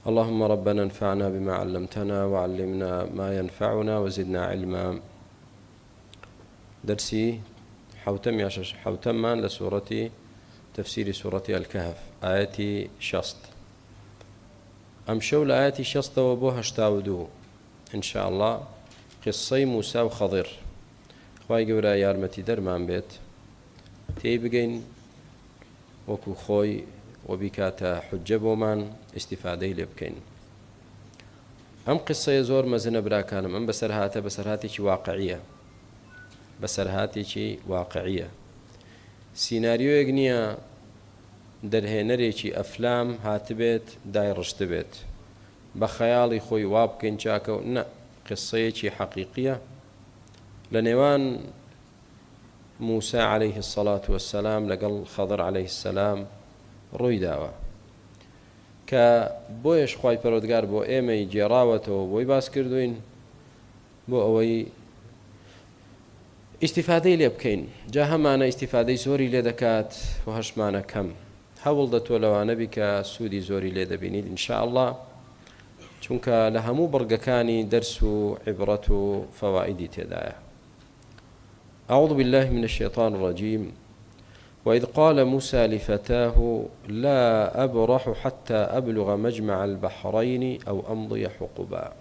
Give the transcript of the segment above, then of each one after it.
اللهم ربنا انفعنا بما علمتنا وعلمنا ما ينفعنا وزدنا علما. درسي حوتمان لسورة تفسير سورة الكهف آياتي شصت أمشو لآياتي شصت وبوها اشتاودو إن شاء الله قصي موسى وخضر خواهي قورا يارمتي درمان بيت تيبقين وكو خوي وبكاتا حجة بومان استفادة لبكين. أم قصة زور مزنة براكانم أم بسرهاتي واقعية واقعية سيناريو يقنيا درهێنەرێکی ئەفلام هاتبێت دایڕشتبێت بە خەیاڵی خۆی وا بکەین چاکە نە قسەیەکی حەقیقیە لە نێوان موسى عليه الصلاة والسلام لەگەڵ خەضر عليه السلام ڕووی داوە کە بۆیش خوای پەروەردگار بۆ ئێمەی جێڕاوەتەوە بۆی باس کردوین بۆ ئەوەی ئیستیفادەی لێ بکەین. جا هەمانە ئیستیفادەی زۆری لێ دەکات و هەشمانە کەم هەوڵ دەتوە لەوانە بی کە سوودی زۆری لێ دەبینیت ئینشاء الله چونکە لە هەموو بڕگەکانی دەرس و عیبرەت و فەوائیدی تێدایە. أعوذ بالله من الشيطان الرجيم وإذ قال موسى لفتاه لا أبرح حتى أبلغ مجمع البحرين أو أمضي حقبا.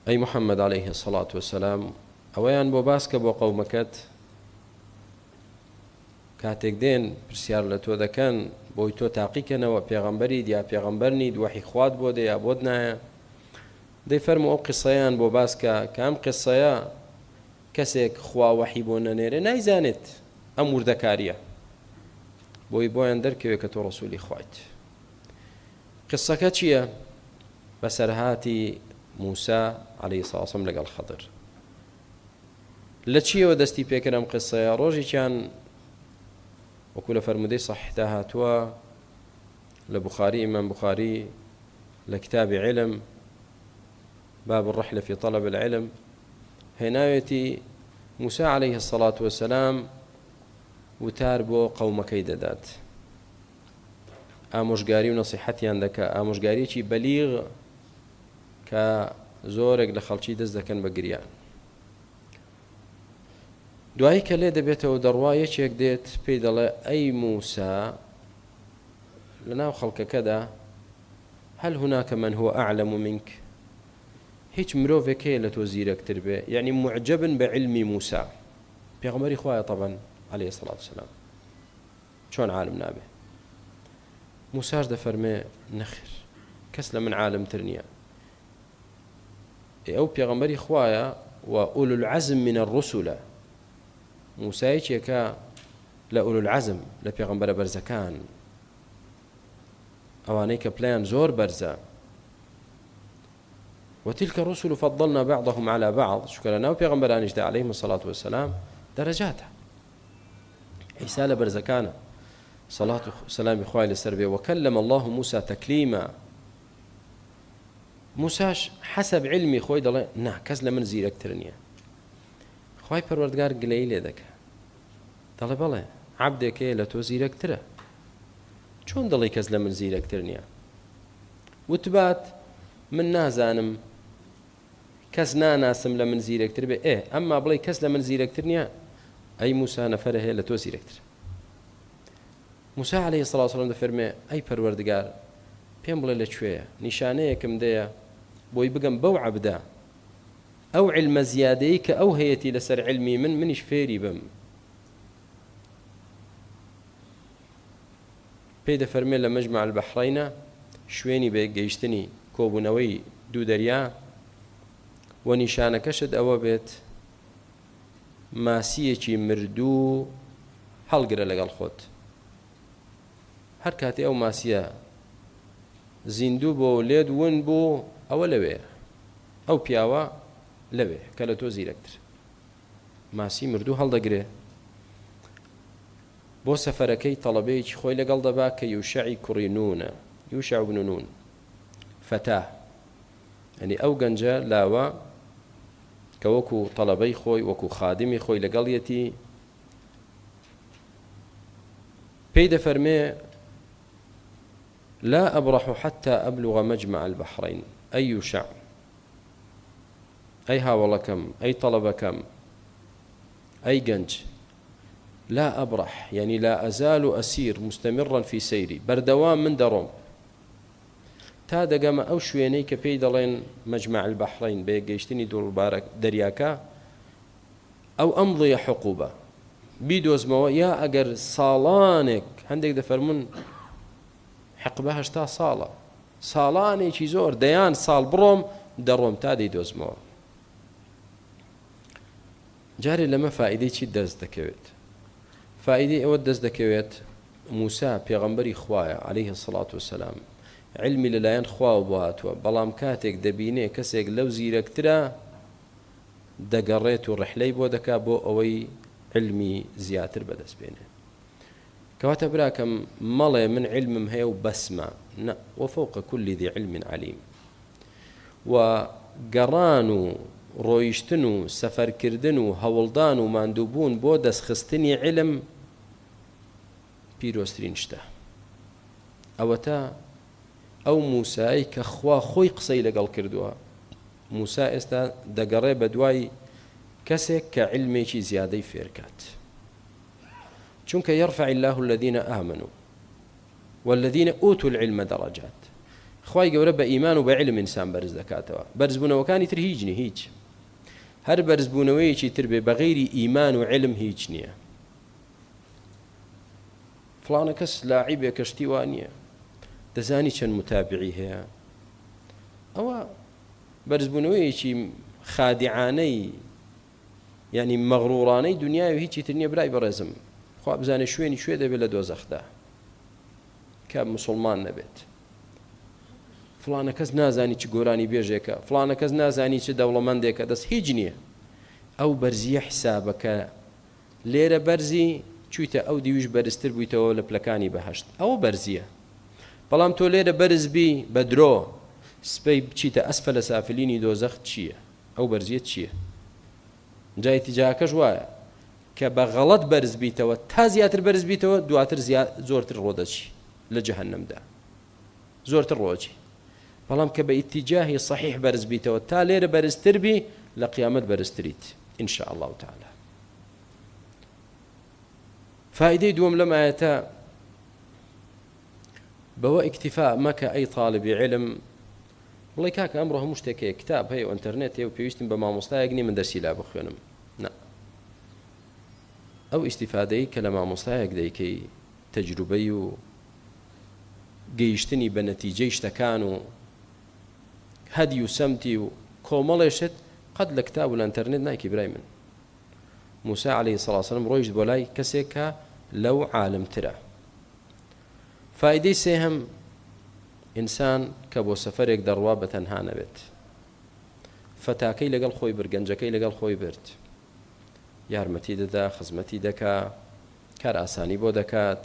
أي محمد عليه الصلاة والسلام ئەوەیان بۆ باسکە بۆ قەومەکەت کاتێک دێن پرسیار لە تۆ دەکەن بۆی تۆ تاقیکەنەوە پێغەمبەریت یا پێغەمبەر نیت وحی خوات بۆ دێ یا بۆت نایە دەی فەرموو ئەو قسەیان بۆ باسکە کە ئەم قسەیە کەسێک خوا وحی بۆ نەنێرێ نایزانێت ئەم وردەکاریە بۆی بۆیان دەرکەوێت کە تۆ ڕەسوولی خوایت. قسەکە چییە؟ بەسەرهاتی موسى عليه الصلاة والسلام لەگەڵ خەضر لە چیەوە دەستی پێکردم قسەیە ڕۆژێکیان وەکو لە فەرمودەی صحیحدا هاتووە لە بوخاری ئیمام بوخاری لە کتابی علم باب الرحلة في طلب العلم هێناوێتی موسى عليه الصلاة والسلام وتار بۆ قەومەکەی دەدات ئامۆژگاری و نەسیحەتیان دەکات ئامۆژگاریەکی بەلیغ کە زۆرێک لە خەڵکی دەست دەکەن بە گریان. دوایی کە لێ دەبێتەوە دەڕوایەکێک دێت پێی دەڵێ ئەی موسى لەناو خەڵکەکەدا هەل هوناکە من هو ئەعلەم منک هیچ مرۆڤێک هەیە لە تۆ زیرەکتر بێ یعنی معجبن بعلمی موسى پێغەمبەری خوایە طبعا عليه الصلاة والسلام چۆن عالم نابێ. موساش دەفەرمێ نەخێر کەس لە من عالمتر نییە ئەو پێغەمبەری خوایە و ئولو العزم من الرسل موسایەکێکە لە ئولو العزم لە پێغەمبەرە بەرزەکان ئەوانەی کە پلەیان زۆر بەرزە وتلك الرسل فضلنا بعضهم على بعض شکە لە ناو پێغەمبەرانیشدا عليهم الصلاة والسلام دەرەجاتە عیسا لە بەرزەکانە صلاة سلامی خوای لەسەر بێ وكلم الله موسى تكليما موساش حسب علمی خۆی دەڵێ نا کەس لە من زیرەکتر نییە. خوای پەروەردگار گلەیی لێ دەکە دەڵێ بەڵێ عەبدێکەیە لە تۆ زیرەکترە چۆن دەڵێ کەس لە من زیرەکتر نییە وتبات من نازانم کەس ناناسم لە من زیرەکتر بێ ئەمما بڵێ کەس لە من زیرەکتر نییە ئەی موسى نەفەرە هەیە لە تۆ زیرەکتر. موسى عليه الصلاة والسلام دەفەرمێ ئەی پەروەردگار پێم بڵێ لەکوێیە نیشانەیەکم دەیە بۆی بگەم بەو عەبدا ئەو علمە زیادەی کە ئەو هەیەی لەسەر علمی منیش فێری بم. پێی دەفەرمێ لە مەجمع البەحڕەینە شوێنی بە گەیشتنی کۆبوونەوەی دوو دەریا و نیشانەکەشت ئەوە بێت ماسیەکی مردوو هەڵگرە لەگەڵ خۆت هەر کاتێ ئەو ماسیە زیندوو بۆ لێت ون بوو ئەوە لەوێ ئەو پیاوە لەوێ کە لە تۆ زیرەکتر ماسی مردوو هەڵدەگرێ بۆ سەفەرەکەی تەڵەبەیەکی خۆی لەگەڵ دەبا کە یوشعی کوڕی نونە یوشع بن نون فتاه ینی ئەو گەنجە لاوە کە وەکو تەڵەبەی خۆی وەکو خادمی خۆی لەگەڵیەتی پێی دەفەرمێ لا أبرح حتى أبلغ مجمع البحرين. أي شعب، أي هاوڵە كم، أي طلبة كم، أي جنج، لا أبرح يعني لا أزال أسير مستمرا في سيري، بردوام من دروم تا دەگەمە ئەو شوێنەی کە پێی دەڵێن مەجمع البحرین بە یەکگەیشتنی دووڕبارە دەریاکە، ئەو ئەمضی حقوبە بیدۆزمەوە، یا ئەگەر ساڵانێک هەندێک دەفەرمون حقبە 80 ساڵە، ساڵانێکی زۆر دەیان ساڵ بڕۆم دەڕۆم تا دەیدۆزمەوە. جارێ لەمە فائیدەی چی دەست دەکەوێت؟ فائیدەی ئەوە دەست دەکەوێت موسا پێغەمبەری خوایە عەلەیهی السەڵات وەسەلام، علمی لەلایەن خوا بواتوە، بەڵام کاتێک دەبینێ کەسێک لەو زیرەکترە دەگەڕێت و ڕحلەی بۆ دەکا بۆ ئەوەی علمی زیاتر بەدەست بێنێ. کەواتە براکەم مەڵێ من علمم هەیە و بەسمە، وفوق كل ذي علم عليم. و گەڕان و ڕۆیشتن و سەفەرکردن و هەوڵدان و ماندووبوون بۆ دەستخستنی علم پیرۆسترین شتە. ئەوەتە ئەو موسایی کە خوا خۆی قسەی لەگەڵ کردووە، موسا ئێستا دەگەڕێ بە دوای کەسێک کە علمێکی زیادەی فێرکات، چونکە يرفع الله الذين آمنوا والذين أوتوا العلم درجات. خوای گەورە بە ئیمان و بە علم ئینسان بەرز دەکاتەوە، بەرزبوونەوەکانی تر هیچ نیە، هیچ هەر بەرزبوونەوەیەکی تر بێ بەغەیری ئیمان و علم هیچ نییە. فڵانە کەس لاعیبێ کەشتی وان نییە، دەزانی چەند متابعی هەیە، ئەوە بەرزبوونەوەیەکی خادعانەی یعنی مەغڕوڕانەی دنیای و هیچی تر نییە. برای بەڕێزم، خوا بزانێ شوێنی شوێ دەبێت لە دۆزەخدا کە مسلمان نەبێت. فڵانە کەس نازانی چ گۆرانی بێژێکە، فڵانە کەس نازانی چ دەوڵەمەندێکە، دەست هیچ نییە. ئەو بەرزیە حسابەکە لێرە بەرزی چوویتە ئەو دیویش بەرزتر بوویتەوە لە پلەکانی بەهەشت، ئەوە بەرزیە. بەڵام تۆ لێرە بەرزبی بە درۆ سپەی بچیتە ئەسفەلە سافلینی دۆزەخ چییە؟ ئەو بەرزیە چییە؟ جای تیجاکەش وایە کە بە غەڵەت بەرز بیتەوە تا زیاتر بەرز بیتەوە دواتر زۆرتر ڕۆدەچی لە جەهەنەمدا، زۆرتر ڕۆچی. بەڵام کە بە ئیتیجاهی صحیح بەرز بیتەوە تا لێرە بەرزتر بی لە قیامەت بەرزتریت إن شاء الله تعالى. فائدەی دووەم لەم ئاەتە بەوە ئیکتیفا مەکە ئەی طالبی علم، بڵێ کاکە ئەمڕۆ هەموو شتێکەیە، کتاب هەیە و ئینتەرنێت هەیە و پێویستم بە مامۆستایەک نییە من دەرسی لا بخوێنم. ئەو ئیستیفادەی کە لە مامۆستایەک دەیکەی، تەجروبەی و گەیشتنی بە نەتیجەی شتەکان و هەدی و سەمتی و کۆمەڵێشت قەت لە کتاب و لە ئینتەرنێت نایکی برای من. موسا عەلەیهی سەڵات وسەلام ڕۆیشت بۆ لای کەسێک کە لەو عالمترە. فائدەی سێهەم، ئینسان کە بۆ سەفەرێک دەڕوا بە تەنها نەبێت، فەتاکەی لەگەڵ خۆی برد، گەنجەکەی لەگەڵ خۆی برد، یارمەتی دەدا، خزمەتی دەکا، کار ئاسانی بۆ دەکات.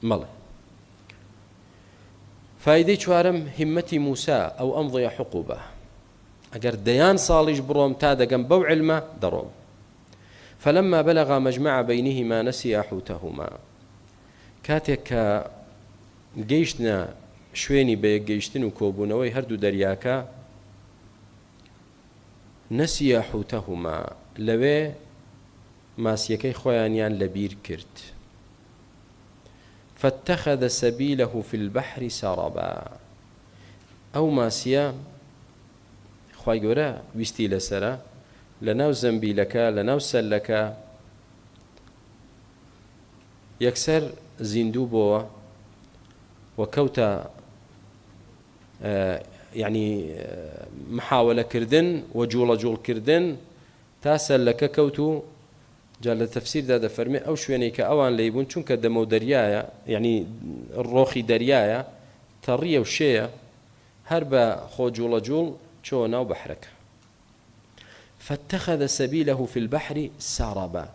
مەڵێ فائدەی چوارەم، هیممەتی موسا ئەو ئەمضی حقوبە، ئەگەر دەیان ساڵیش بڕۆم تا دەگەم بەو علمە دەڕۆم. فلما بلغ مجمع بينهما نسي حوتهما، کاتێک کە گەیشتنە شوێنی بە یەکگەیشتن و کۆبوونەوەی هەردوو دەریاکە، نەسیە حوتەهما، لەوێ ماسیەکەی خۆیانیان لەبیر کرد. فاتخذ سبيله في البحر سربا، ئەو ماسیە خوای گەورە ویستی لەسەرە لەناو زەمبیلەکە لەناو سەلەکە یەکسەر زیندوو بۆوە و کەوتە یعنی محاولەکردن و جوڵەجوڵکردن تا سەلەکە کەوت و جا لە تەفسیردا دەفەرمێ ئەو شوێنەی کە ئەوان لێی بوون چونکە دەمە و دەریایە، یعنی ڕۆخی دەریایە، تەڕیە و شێیە، هەر بە خۆ جوڵەجوڵ چۆ ناو بەحرەکە. فاتخذ سبيله في البحر سربا،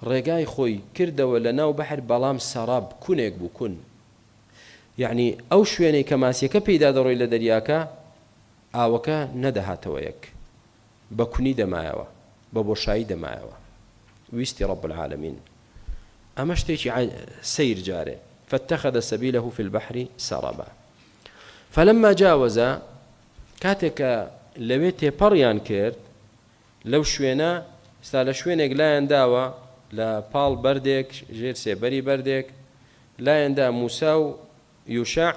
ڕێگای خۆی کردەوە لە ناو بەحر، بەڵام سەراب کونێک بوو، کون یعنی ئەو شوێنەی کە ماسیەکە پەیدا دەڕۆی لە دەریاکە ئاوەکە نەدەهاتەوە یەک، بە کونی دەمایەوە، بە بۆشایی دەمایەوە. ویستی رب العالمین. ئەمە شتێکی سیر جارێ فاتخذ سبيله في البحر سربا فلما جاوز كاتك لويتي بريان كيرت لو شوينا استال شوينك لا ينداوا لا بال بردك جير سيبري بردك لا يندا موسى يوشع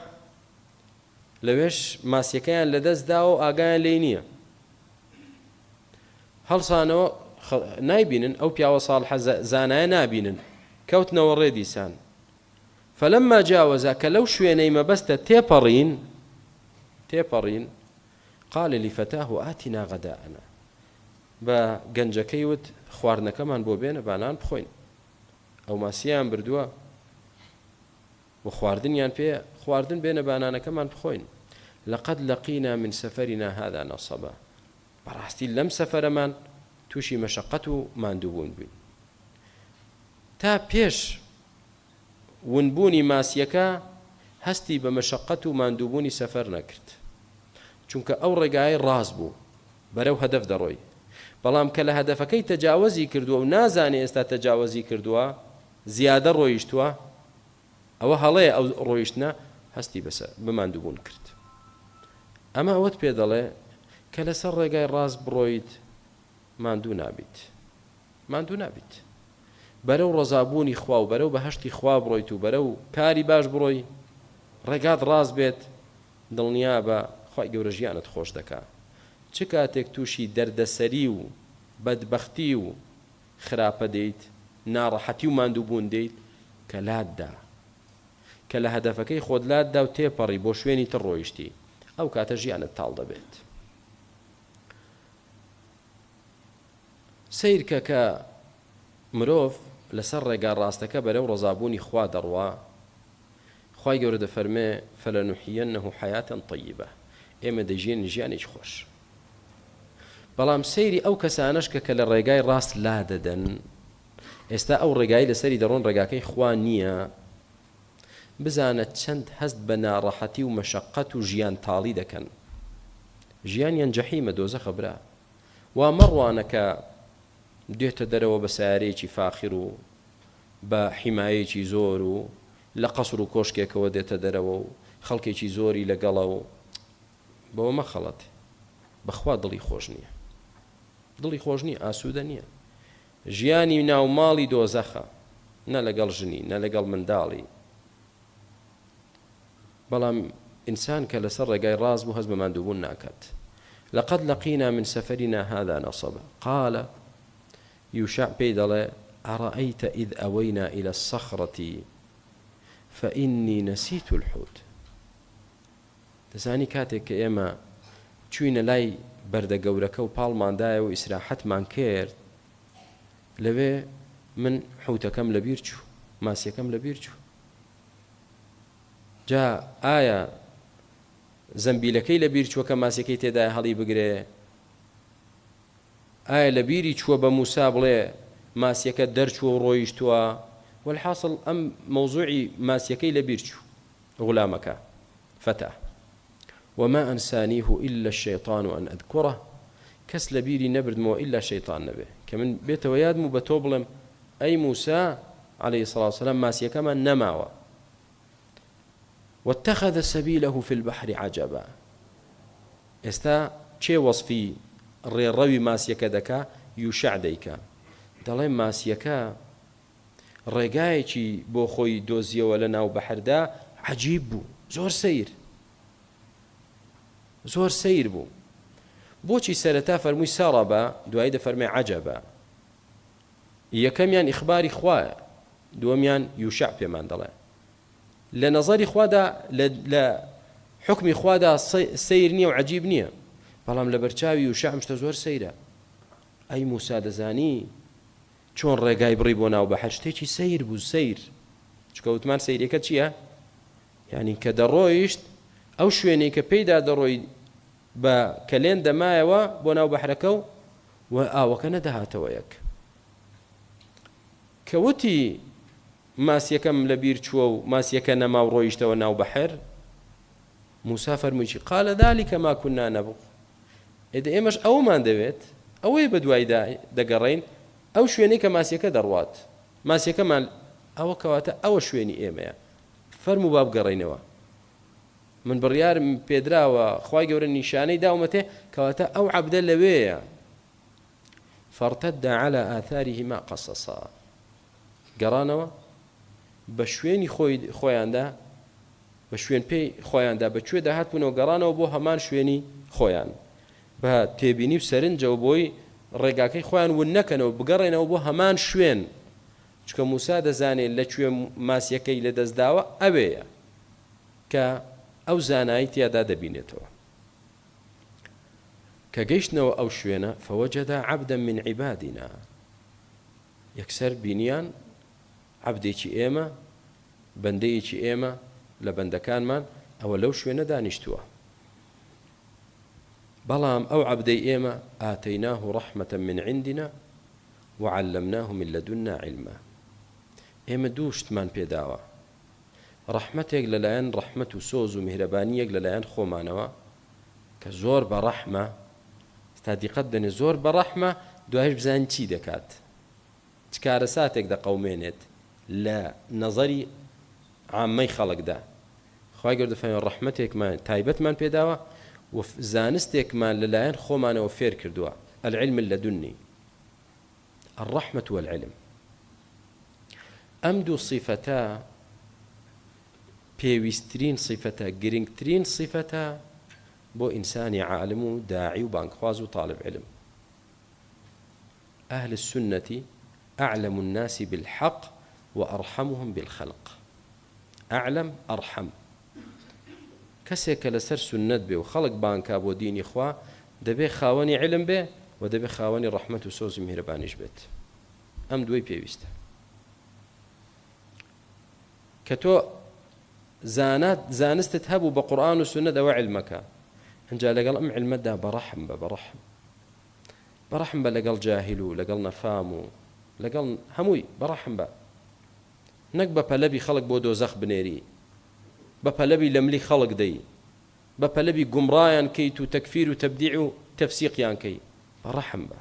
لويش ماسيكيان لدز داو آقایان لینیە هەڵسانەوە نایبینن ئەو پیاوە ساڵحە زانایە نابینن کەوتنەوە ڕێدیسان فلما جاوزا کە لەو شوێنەی مەبەستە تێپەڕین قال لفتاه آتنا غداءنا بە گەنجەکەی وت خواردنەکەمان بۆ بێنە بانان بخۆین ئەو ماسییان بردووە و خواردنیان پێ خواردن بێنە بانانەکەمان بخۆین لقد لقينا من سفرنا هذا نصبا بەڕاستی لەم سەفەرەمان تووشی مەشەقەت و ماندووبوون بووین تا پێش ونبوونی ماسیەکە هەستی بە مەشەقەت و ماندووبوونی سەفەر نەکرد چونکە ئەو ڕێگای ڕاست بوو بەرەو هەدەف دەڕۆی بەڵام کە لە هەدەفەکەی تەجاوزی کردووە و نازانێ ئێستا تەجاوزی کردووە زیادە ڕۆیشتووە ئەوە هەڵەیە ئەو ڕۆیشتنە هەستی بە ماندووبوون کرد ئەمە ئەوەت پێ دەڵێ کە لەسەر ڕێگای ڕاست بڕۆیت ماندوو نابیت بەرەو ڕەزابوونی خوا و بەرەو بەهەشتی خوا بڕۆیت و بەرەو کاری باش بڕۆی ڕێگات ڕاست بێت دڵنیا بە خوای گەورە ژیانت خۆش دەکا چ کاتێک تووشی دەردەسەری و بەدبەختی و خراپە دەیت ناڕەحەتی و ماندووبوون دەیت کە لاتدا کە لە هەدەفەکەی خۆت لاتدا و تێپەڕی بۆ شوێنی تر ڕۆیشتی ئەو کاتە ژیانت تاڵ دەبێت سیرکە کە مرۆڤ لەسەر ڕێگا ڕاستەکە بەرەو ڕەزابوونی خوا دەڕوا خوای گەورە دەفەرمێ فەلەنوحیەنەه حەیاتەن طەیبە ئێمە دەژین ژیانێکی خۆش بەڵام سەیری ئەو کەسانەش کە لە ڕێگای ڕاست لا دەدەن ئێستا ئەو ڕێگای لەسەری دەڕۆن ڕێگاکەی خوا نییە بزانە چەند هەست بە ناڕەحەتی و مەشەقەت و ژیان تاڵی دەکەن ژیانیان جەحیمە دۆزەخە برا وا مەڕوانە کە دێتە دەرەوە بە سیارەیەکی فاخر و بە حیمایەکی زۆر و لە قەسر و کۆشکێکەوە دێتە دەرەوە و خەڵکێکی زۆری لەگەڵە و بەوە مەخەڵەت بەخوا دڵی خۆش نییە ئاسوودە نییە ژیانی ناوماڵی دۆزەخە نە لەگەڵ ژنی نە لەگەڵ منداڵی بەڵام ئینسان کە لەسەر ڕێگای ڕاست بوو هەست بە ماندووبوون ناکات لقد لقينا من سفرنا هذا نصبا قال يوشع پێی دەڵێ أرأيت إذ أوينا إلى الصخرة فإني نسيت الحوت دەزانی کاتێک کە ئێمە چوینە لای بەردە گەورەکە و پاڵماندایە و ئیسراحەتمان کرد لەوێ من حوتەکەم لەبیر چوو ماسیەکەم لەبیر چوو جا ئایا زەمبیلەکەی لەبیر چووە کە ماسیەکەی تێدای هەڵی بگرێ ئایا لەبیری چووە بە موسا بڵێ ماسیەکە دەرچووە و ڕۆیشتووە والحاصل ئەم مەوزوعی ماسیەکەی لەبیر چوو غولامەکە فتى وما أنسانيه إلا الشيطان أن أذكره كس لبيري نبردمو إلا شيطان نبي كمن بيت ويادمو بتوبلم أي موسى عليه الصلاة والسلام ماسيا كما نماوا واتخذ سبيله في البحر عجبا استا چه وصفي الروي ماسيا كدكا يوشع ديكا دلين ماسيا كا ڕێگایەکی بۆ خۆی دۆزیەوە لە ناو بەحردا عەجیب بوو زۆر سەیر بوو بۆچی سەرەتا فەرمووی سەڕەبە دوای دەفەرمێ عەجەبە یەکەمیان ئیخباری خوایە دووەمیان یوشع پێمان دەڵێ لە نەزەری خوادا لە حکمی خوادا سەیر نییە و عەجیب نییە بەڵام لە بەرچاوی یوشع شتە زۆر سەیرە ئەی موسا دەزانی چۆن ڕێگای بڕی بۆ ناو بەحر شتێکی سەیر بوو سەیر چکە وتمان سەیرەکە چییە یعنی کە دەڕۆیشت ئەو شوێنەی کە پێیدا دەڕۆی بە کەلێن دەمایەوە بۆ ناو بەحرەکە و ئاوەکە نەدەهاتەوە یەک کە وتی ماسیەکەم لەبیر چووە و ماسیەکە نەما و ڕۆیشتەوە ناو بەحر موسا فەرمووی قال ذلك ما كنا نبغ ئێدە ئێمەش ئەومان دەوێت ئەوەی بە دوایدا دەگەڕین ئەو شوێنەی کە ماسیەکە دەڕوات ماسیەکەمان ئەوە کەواتە ئەوە شوێنی ئێمەیە فەرموو با بگەڕێینەوە من بڕیارم پێدراوە خوای گەورە نیشانەی داومەتێ کەواتە ئەو عەبدە لەوێیە فارتد على آثارهما قصصا گەڕانەوە بە شوێنی خۆیاندا بە شوێن پێی خۆیاندا بەکوێ داهاتبوونەوە گەڕانەوە بۆ هەمان شوێنی خۆیان بە تێبینی و سەرنجەوە بۆی ڕێگاکەی خۆیان ون نەکەنەوە بگەڕێنەوە بۆ هەمان شوێن چکە موسا دەزانێت لەکوێ ماسیەکەی لەدەستداوە ئەوەیە کە ئەو زانایی تیادا دەبینێتەوە کە گەیشتنەوە ئەو شوێنە فەوەجەدا عەبدە من عیبادینا یەکسەر بینیان عەبدێکی ئێمە بەندەیەکی ئێمە لە بەندەکانمان ئەوە لەو شوێنە دانیشتووە بەڵام ئەو عەبدەی ئێمە ئاتەیناه ڕەحمەتە من عندنا وعلمناه من لدنا علما ئێمە دوو شتمان پێداوە ڕەحمەتێک لەلایەن ڕەحمەت و سۆز و میهرەبانیەک لەلایەن خۆمانەوە کە زۆر بە ڕەحمە تا دیقەت دەنێ زۆر بە ڕەحمە دوایش بزانین چی دەکات چ کارەساتێک دەقەومێنێت لە نەزەری عامەی خەڵکدا خوای گەورە دەفەرمێ ڕەحمەتێکمان تایبەتمان پێداوە و زانستێکمان لەلایەن خۆمانەوە فێر کردووە العلم اللدني الرحمة والعلم ئەم دوو صیفەتە پێویستترین صیفەتە گرنگترین صیفەتە بۆ ئینسانی عالم و داعی و بانگخواز و طالب علم أهل السنة أعلم الناس بالحق وأرحمهم بالخلق أعلم أرحم کەسێک کە لەسەر سنت بێ و خەڵک بانکا بۆ دینی خوا دەبێ خاوەنی علم بێ و دەبێ خاوەنی ڕەحمەت و سۆز و میهرەبانیش بێت ئەم دووی پێویستە کە تۆ زانستت هەبوو بە قورئان و سنت ئەوە علمەکە ئەنجا لەگەڵ ئەم علمەدا بەڕەحم بە بەڕەحم بە لەگەڵ جاهیل و لەگەڵ نەفام و لەگەڵ هەمووی بەڕەحم بە نەک بە پەلەبی خەڵک بۆ دۆزەخ بنێری بە پەلەبی لەملی خەڵک دەی بە پەلەبی گومڕایان کەیت و تەکفیر و تەبدیع و تەفسیقیان کەی بەڕەحم بە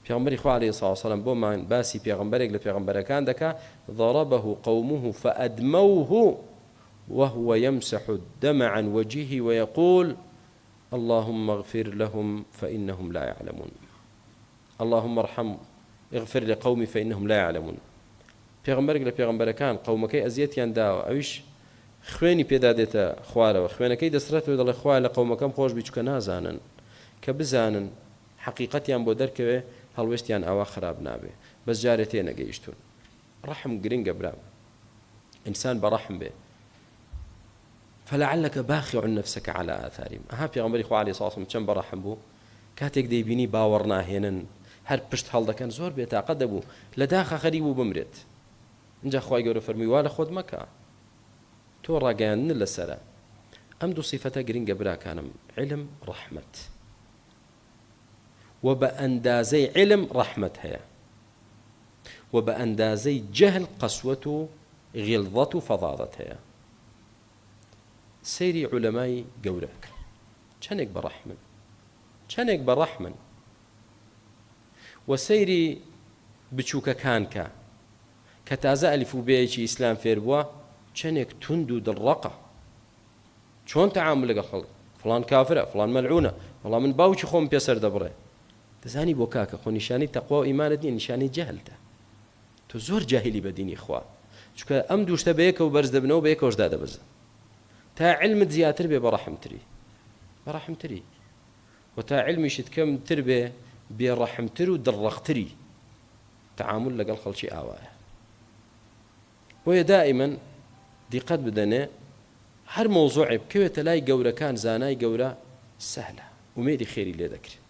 پێغەمبەری خوا عەلەیهی سڵاو وسەلام بۆمان باسی پێغەمبەرێک لە پێغەمبەرەکان دەکا ضربه قومه فأدموه وهو يمسح الدم عن وجهه ويقول اللهم اغفر لهم فإنهم لا يعلمون اللهم اغفر لقومي فإنهم لا يعلمون پێغەمبەرێک لە پێغەمبەرەکان قەومەکەی ئەزیەتیان داوە ئەویش خوێنی پێدا دێتە خوارەوە خوێنەکەی دەسرێتەوە دەڵێ خوای لە قەومەکەم خۆش بی چکە نازانن کە بزانن حەقیقەتیان بۆ دەرکەوێ هەڵوێستیان ئاوا خراپ نابێ بەس جارێ تێ نەگەیشتون ڕەحم گرنگە برا ئینسان بەڕەحم بێ فلعلك باخع نفسك على آثارهم ئەها پێغەمبەری خوا عەلەیهی سڵاو وسەلام چەند بەڕەحم بوو کاتێک دەیبینی باوەڕ ناهێنن هەر پشت هەڵدەکەن زۆر بێتاقەت دەبوو لە داخە خەریب بوو بمرێت اینجا خوای گەورە فەرمووی وا لە خۆت مەکە تۆ ڕاگەیاندن لەسەرە ئەم دوو صیفەتە گرنگە براکانم علم ڕەحمەت و بە ئەندازەی علم ڕەحمەت هەیە و بە ئەندازەی جەهل قەسوەت و غیڵظەت و فەضاڵەت هەیە سەیری عولەمای گەورەکە چەندێک بەڕەحمن چەندێک بەڕەحمن و سەیری بچووکەکان کە کە تازە ئەلیف و بەیەکی ئیسلام فێر بووە چەندێک توند و دڵڕەقە چۆن تەعامل لەگەڵ خەڵک فڵان کافرە فڵان مەلعونە وەڵام من باوکی خۆم پێسەر دەبڕێ دەزانی بۆ کاکە خۆ نیشانەی تەقوا و ئیمانت نییە نیشانەی جەهلتە تۆ زۆر جاهلی بە دینی خوا چونکە ئەم دوو شتە بەیەکەوە بەرز دەبنەوە بەیەکەوەشدا دەبەزن تا علمت زیاتر بێ بەڕەحمتری و تا علمیشت کەمتر بێ بێڕەحمتر و دڵڕەقتری تەعامل لەگەڵ خەڵکی ئاوایە بۆیە دائیمەن دیقەت بدەنێ هەر مۆزوعێ بکەوێتە لای گەورەکان زانای گەورە سەهلە ومێدی خێری لێ دەکرێت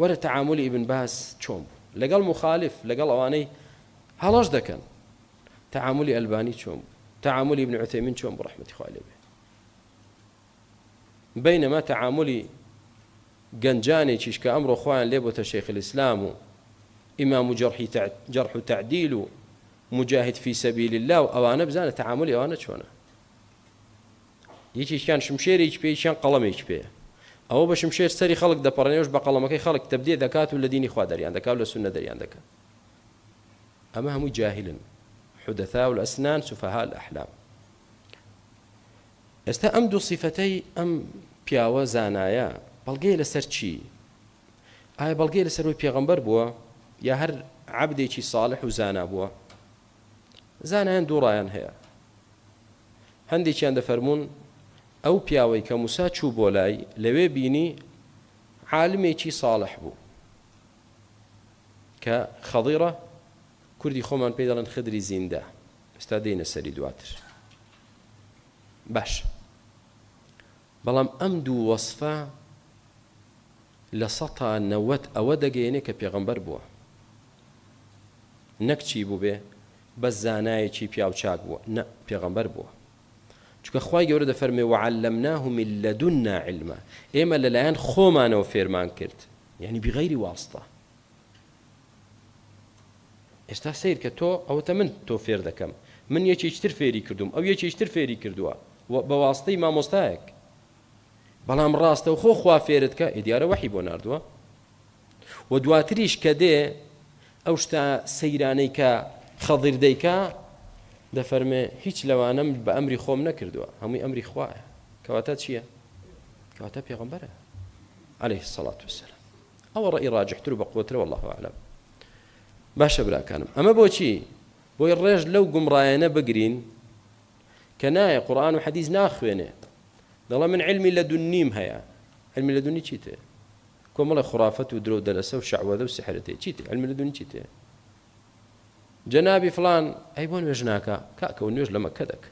وەرە تەعاملی ئیبن باس چۆن بوو لەگەڵ مخالف لەگەڵ ئەوانەی هەڵەش دەکەن تەعاملی ئەلبانی چۆن بوو تەعاملی ئیبن عوتەیمین چۆن بوو ڕەحمەتی خوا لێ بێ بەینەما تەعاملی گەنجانێکیش کە ئەمڕۆ خۆیان لێ بۆتە شەیخ الئیسلام و ئیمام و جەرح و تەعدیل و مجاهد في سبيل الله و ئەوانە بزانە تەعاملی ئەوانە چۆنە یەکێکیان شمشێرێکی پێ یەکیان قەڵەمێکی پێیە ئەوە بە شمشێر سەری خەڵک دەپەڕێنێوش بە قەڵەمەکەی خەڵک تەبدیع دەکات و لە دینی خوا دەریان دەکات و لە سوننە دەریان دەکات ئەمە هەمووی جاهلن حدثاء الأسنان سفهاء الأحلام. ئێستا ئەم دوو صیفەتەی ئەم پیاوە زانایە بەڵگەی لەسەر چی؟ ئایا بەڵگەی لەسەر پێغەمبەر بووە یا هەر عەبدێکی ساڵح و زانا بووە؟ زانایان دوو ڕایان هەیە. هەندێکیان دەفەرمونون ئەو پیاوەی کە موسا چوو بۆ لای لەوێ بینی عالمێکی ساڵح بوو کە خەضیرە کوردی خۆمان پێی دەڵێن خدری زیندە. ئێستا دێنە سەری دواتر. باش، بەڵام ئەم دوو وەصفە لە 190 ئەوە دەگەیەنێ کە پێغەمبەر بووە، نەک چی بوو بێ بەس زانایەکی پیاو چاک بووە، نە پێغەمبەر بووە. چونکە خوای گەورە دەفەرمێ وعلمناه من لدنا علما، ئێمە لەلایەن خۆمانەوە فێرمان کرد، یعنی بغەیری واستە. ئێستا سیر کە تۆ ئەوەتە من تۆ فێر دەکەم، من یەکێکتر فێری کردوم، ئەو یەکێکتر فێری کردووە بە واستەی مامۆستایەک، بەڵام ڕاستە و خۆ خوا فێرت کە دیارە وەحی بۆ ناردووە. و دواتریش کە دێ ئەو شتە سەیرانەی کە خەضیر دەیکا دەفەرمێ هیچ لەوانەم بە ئەمری خۆم نەکردووە، هەمووی ئەمری خوایە. کەواتە چییە؟ کەواتە پێغەمبەرە عەلەیهی السەڵات وەسەلام. ئەوە ڕەئی ڕاجحتر و بەقووەترە والله ئەعلەم. باشە براکانم، ئەمە بۆچی؟ بۆی ڕێژ لەو گومڕایانە بگرین کە نایە قورئان و حەدیث ناخوێنێ، دەڵێ من علمی لەدونیم هەیە. علمی لەدونی چیتێ؟ کۆمەڵی خوڕافەت و درۆ دەرەسە و شەعوەدە و سحرەتێ. چیتێ؟ علمی لەدونی چیتێ؟ جەنابی فڵان ئەی بۆ نوێژ ناکە، کاکە و نوێژ لە مەککە دەکە.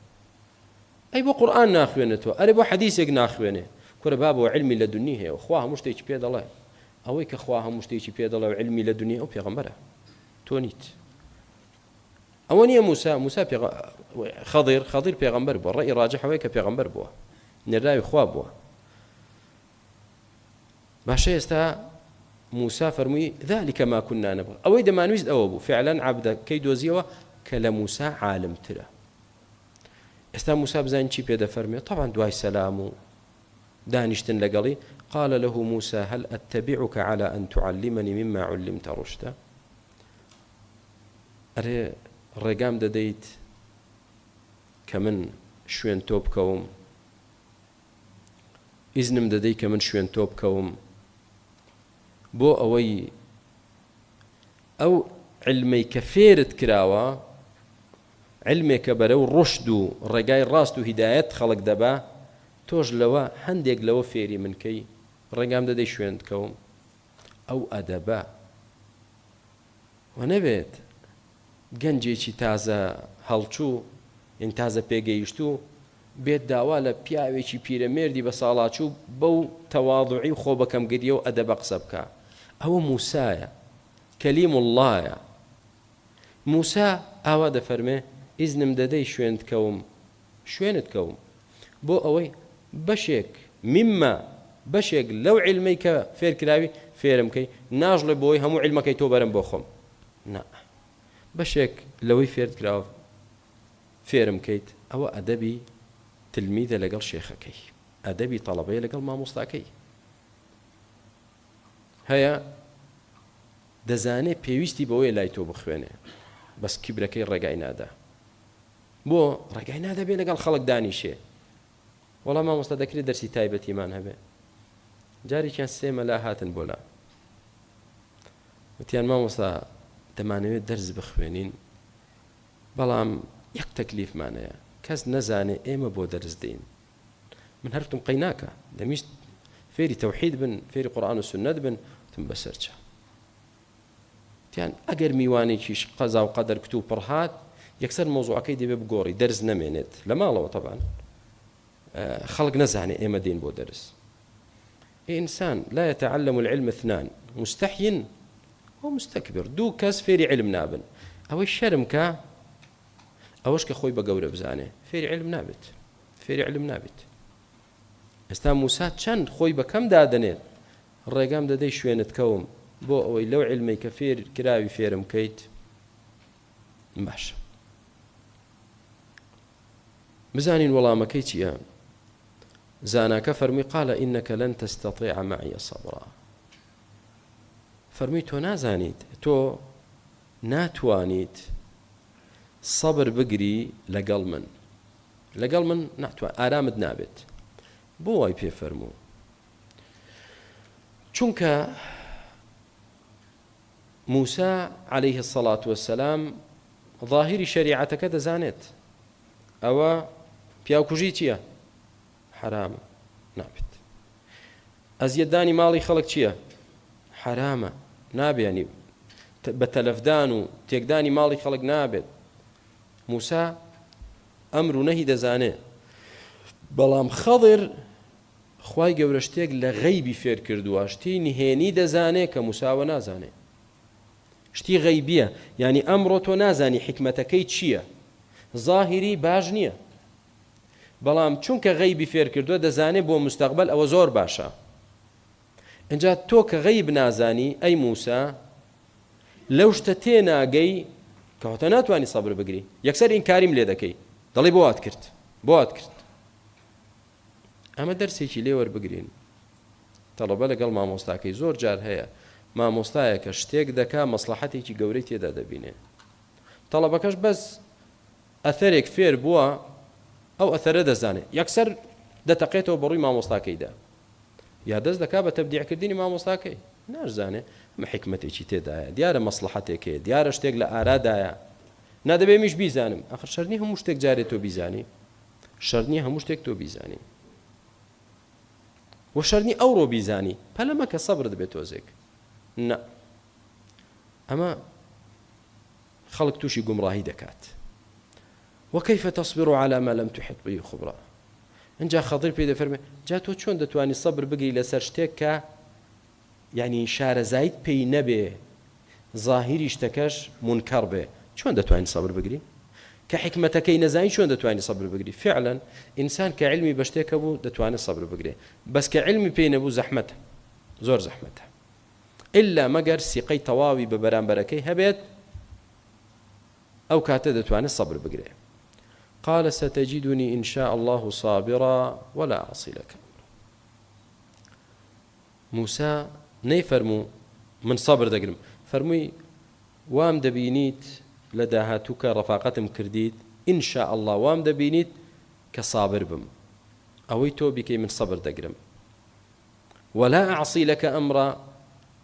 ئەی بۆ قورئان ناخوێنێتەوە، ئەرێ بۆ حەدیثێک ناخوێنێ. کورە با بۆ علمی لەدونی هەیە و خوا هەموو شتێکی پێ دەڵێ. ئەوەی کە خوا هەموو شتێکی پێ دەڵێ و علمی لەدونی ئەو پێغەمبەرە، تۆ نیت. ئەوە نییە موسا خەضیر پێغەمبەر بووە، ڕەئی ڕاجح ئەوەیە کە پێغەمبەر بووە، نێراوی خوا بووە. باشە ئێستا موسا فەرمووی ذلك ما كنا نبغي، ئەوەی دەمانویست ئەوە بوو، فعلا عەبدەکەی دۆزیەوە کە لە موسا عالمترە. ئێستا موسا بزانین چی پێ دەفەرمێ؟ طبعا دوای سەلام و دانیشتن لەگەڵی قال له موسى هل أتبعك على أن تعلمني مما علمت رشدا؟ ئەرێ ڕێگام دەدەیت کە من شوێن تۆ بکەوم، ئیزنم دەدەیت کە من شوێن تۆ بکەوم بۆ ئەوەی ئەو علمەی کە فێرت کراوە، علمێکە بەرەو ڕشد و ڕێگای ڕاست و هیدایەت خەڵک دەبا، تۆش لەوە هەندێک لەوە فێری منکەی، ڕێگام دەدەی شوێن بکەوم. ئەو ئەدەبە و نەبێت گەنجێکی تازە هەڵچوو یعنی تازە پێگەیشتوو بێت داوا لە پیاوێکی پیرەمێردی بە ساڵاچوو بەو تەواضوعی و خۆ بەکەم گریە و ئەدەبە قسە بکە. ئەوە موسایە، کەلیم اللهە. موسا ئاوا دەفەرمێ ئیزنم دەدەی شوێن بکەوم، شوێنت کەوم بۆ ئەوەی بەشێک میمە، بەشێک لەو علمەی کە فێرکراوی فێرم کەی، ناژڵێ بۆی هەموو علمەکەی تۆ بەرم بۆ خۆم، نا، بەشێک لەوەی فێرکراوە فێرم کەیت. ئەوە ئەدەبی تلمیدە لەگەڵ شێخەکەی، ئەدەبی تەڵەبەیە لەگەڵ مامۆستاکەی. هەیە دەزانێت پێویستی بەوەی لای تۆ بخوێنێ، بەس کیبرەکەی ڕێگای نادا. بۆ ڕێگای نادا بێ لەگەڵ خەڵک دانیشێ. وەڵام مامۆستا دەکرێت دەرسی تایبەتیمان هەبێ. جارێکیان سێ مەلا هاتن بۆ لا، وتیان مامۆستا دەمانەوێت دەرس بخوێنین، بەڵام یەک تەکلیفمانەیە، کەس نەزانێ ئێمە بۆ دەرس دەین. من هەرتم قەی ناکە، دەمیست فێری تەوحید بن، فێری قورئان و سنەت بن، وتم بەسەرچە. تیان ئەگەر میوانێکیش قەزا و قەدەر کتوب پڕ هات، یەکسەر مۆزوعەکەی دەبێ بگۆڕی، دەرس نەمێنێت لە ماڵەوە. طبعا خەڵک نەزانێ ئێمە دین بۆ دەرس. ئینسان لا يتعلم العلم اثنان، مستحي ومستكبر. دوو کەس فێری علم نابن، ئەوەی شەرم کە ئەوەش کە خۆی بە گەورە بزانێ، فێری علم نابێت، فێری علم نابێت. ئێستا موسا چەند خۆی بەکەم دادنێت، ڕێگام دەدەی شوێنت کەوم بۆ ئەوەی لەو علمەی کە فێر کراوی فێرم کەیت. باشە، بزانین وەڵامەکەی چییە؟ زاناکە فەرمی قال إنك لن تستطيع معي صبرا. فەرمی تۆ نازانیت، تۆ ناتوانیت سەبر بگری لەگەڵ من ناتوان ئارامت نابێت. بۆ وای پێ فەرموو؟ چونکە موسى عليه الصلاة والسلام ظاهری شریعەتەکە دەزانێت، ئەوە پیاوکوژی چییە؟ حرامە، نابێت. ئەزیەتدانی ماڵی خەڵک چییە؟ حرامە، نابێنی بە تەلەفدان و تێکدانی ماڵی خەڵک نابێت. موسى ئەمر و نەهی دەزانێت، بەڵام خەڵر خوای گەورە شتێک لە غەیبی فێر کردووە، شتی نهێنی دەزانێت کە موساوە نازانێت، شتی غەیبیە، یعنی ئەمڕۆ تۆ نازانی حکمەتەکەی چییە، ظاهری باش نییە، بەڵام چونکە غەیبی فێر کردووە دەزانێت بۆ مستەقبل ئەوە زۆر باشە. اینجا تۆ کە غەیب نازانی ئەی موسى لەو شتە تێناگەی کەواتە ناتوانانی سەبر بگری، یەکسەر ئینکاریم لێ دەکەی، دەڵی بۆ وات کرد، بۆ وات کرد. ئەمە دەرسێکی لێ وەربگرین. تەڵەبە لەگەڵ مامۆستاکەی زۆر جار هەیە، مامۆستایە کە شتێک دەکا مەسلحەتێکی گەورەی تێدا دەبینێ، تەڵەبەکەش بەس ئەثەرێک فێر بووە ئەو ئەثەرە دەزانێت، یەکسەر دەتەقێتەوە بەڕووی مامۆستاکەیدا، یا دەست دەکا بە تەبدیعکردنی مامۆستاکەی، نازانێ ئەمە حکمەتێکی تێدایە، دیارە مەسلحەتێکەیە، دیارە شتێک لە ئارادایە، نادەبێ میش بیزانم. ئەخر شەرنی هەموو شتێک جارێت تۆ بیزانی، شەرنی هەموو شتێک تۆ بیزانی، و شەرنی ئەوڕۆ بیزانی، پەلەمە کە سەبرت بێت تۆزێک. نا ئەمە خەڵک تووشی گومڕاهی دەکات. وكيف تصبر على ما لم تحط به خبرا؟ انجا خضر پێ دەفەرمێ جا تۆ چۆن دەتوانی سەبر بگری لەسەر شتێک کە یعنی شارەزایت پێی نەبێ، ظاهری شتەکەش منکەڕ بێ، چۆن دەتوانی سەبر بگری؟ کە حکمەتەکەی نەزانی چۆن دەتوانی سەبر بگری؟ فعلا ئینسان کە علمی بە شتێکە بوو دەتوانێت سەبر بگرێ، بەس کە علمی پێی نەبوو زەحمەتە، زۆر زەحمەتە، إلا مەگەر سیقەی تەواوی بە بەرامبەرەکەی هەبێت ئەو کاتە دەتوانێت سەبر بگرێ. قال ستجدني إن شاء الله صابرا ولا أعصي لك. موسى نيفرمو من صبر دقرم، فرمي وام دبينيت لداهاتك رفاقتم كرديت إن شاء الله، وام دبينيت كصابر بم أويتو بكي من صبر دقرم، ولا أعصي لك أمرا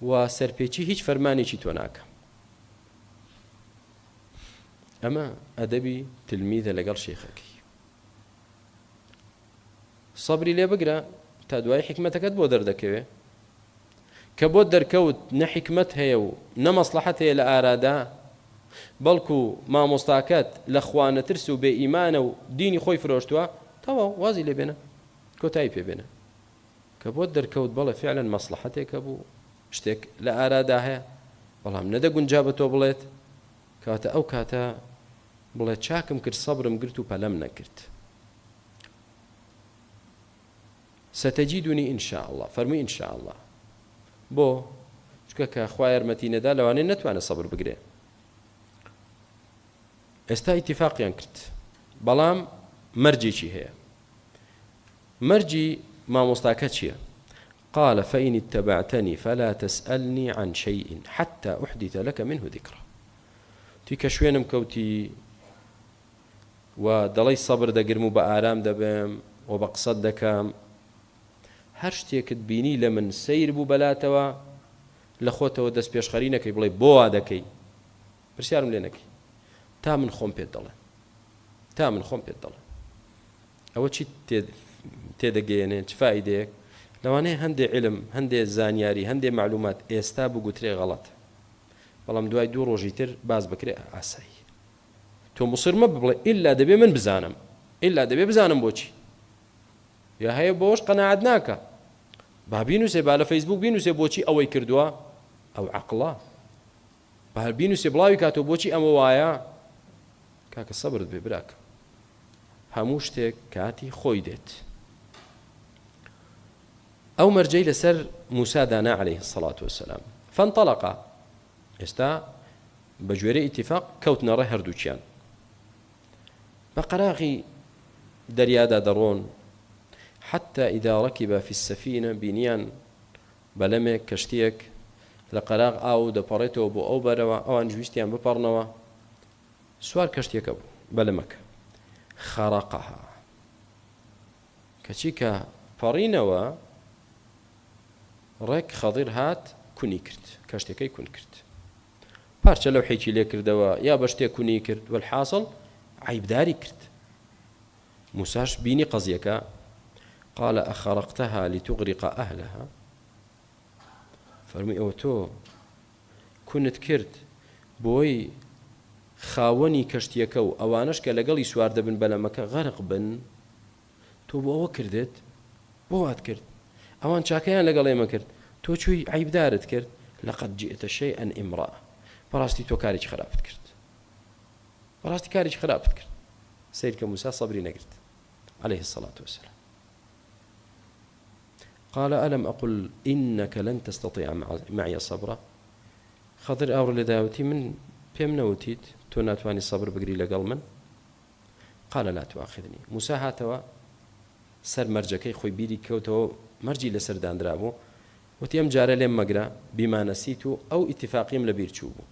وسربيتي هيج فرماني توناك. أما أدبي تلميذ لقال شيخك صبري لي بقرا تدواي حكمتك بو دردكوي كبو دركوت نحكمتها يو نمصلحتها لآرادا بلكو ما مستاكات لأخوان ترسو بإيمان وديني خوي فروشتوا توا وازي لي بينا كوتاي بي بينا كبو دركوت بلا فعلا مصلحتها كبو اشتك لآراداها والله من ندقون جابتو بليت كاتا أو كاتا بڵێ چاکم کرد سەبرم گرت و پەلەم نەکرد. ستجدني إن شاء الله، فەرمووی إن شاء الله، بۆ چکە کە خوای یارمەتی نەدا لەوانەیە نەتوانێت سەبر بگرێ. ئێستا ئیتیفاقیان کرد، بەڵام مەرجێکی هەیە. مەرجی مامۆستاکە چییە؟ قال فإن اتبعتني فلا تسألني عن شيء حتى أحدث لك منه ذكرى. تی کە شوێنم کەوتی و دەڵی سەبر دەگرم و بە ئارام دەبێم و بە قسەت دەکەم، هەر شتێکت بینی لە من سەیر بوو بەلاتەوە لە خۆتەوە دەست پێشخەری نەکەی، بڵێ بۆ وا دەکەی، پرسیارم لێ نەکەی تا من خۆم پێت دەڵێ، تا من خۆم پێت دەڵێ. ئەوە چی تێدەگەیەنێ؟ چ فایدەیەک؟ لەوانەیە هەندێک علم، هەندێک زانیاری، هەندێک معلومات ئێستا بگوترێ غەڵەتە، بەڵام دوای دوو ڕۆژی تر باز بکرێ ئاسایی. تۆ مصر مە بڵێ ئیلا دەبێ من بزانم، ئیلا دەبێ بزانم بۆچی، یا هەیە بۆش قەناعەت ناکە، با بینوسێ، با لە فەیسبوک بینوسێ بۆچی ئەوەی کردووە، ئەو عەقڵە، با بینوسێ بڵاوی کاتەوە بۆچی ئەمە وایە. کاکە سەبرت بێ براکە، هەموو شتێک کاتی خۆی دێت. ئەو مەرجەی لەسەر موسا دانا عەلەیهی السەڵاتو وەسەلام. فانطەلەقا، ئێستا بە گوێرەی ئیتیفاق کەوتنە ڕێ هەردووچیان، بە قەراغی دەریادا دەڕۆن، حتى إذا ركب في السفينة بينيان بەلەمێک کەشتیەک لە قەراغ ئاو دەپەڕێتەوە بۆ ئەو بەرەوە، ئەوان جویستیان بپەڕنەوە، سوار کەشتێکە بوو بەلە مەکە خەرەقەها کەچی کە پەڕینەوە ڕێک خەضیر هات کونی کرد کەشتەکەی کون کرد پارچە لەو حێکی لێ کردەوە یا بە شتێک کونی کرد والحاصل عیبداری کرد موساش بینی قەزیەکە قال أخرقتها لتغرق أهلها فەرمووی ئەوە تۆ کونت کرد بۆی خاوەنی کەشتیەکە و ئەوانش کە لەگەڵی سوار دەبن بەلەمەکە غەرق بن تۆ بۆ ئەوە کردت بۆ وات کرد ئەوان چاکەیان لەگەڵ ئێمە کرد تۆ چووی عیبدارت کرد لەقەد جئتە شەیئا ئیمرا بەڕاستی تۆ کارێکی خراپت کرد بەڕاستی کارێکی خراپت کرد سیر کە موسا سەبری نەگرت عليه الصلاة والسلام قال ألم أقل إنك لن تستطيع معي صبرا خضر أور لداوتي من پێم نەوتیت تۆ ناتوانی سەبر بگری لەگەڵ من قال لا تؤاخذني موسى هاتەوە سەر مەرجەکەی خۆی بیری کەوتەوە مەرجی لەسەر دانرا بوو وتی ئەم جارە لێم مەگرە بما نسيت و ئەو ئیتفاقیم لە بیر چوو بوو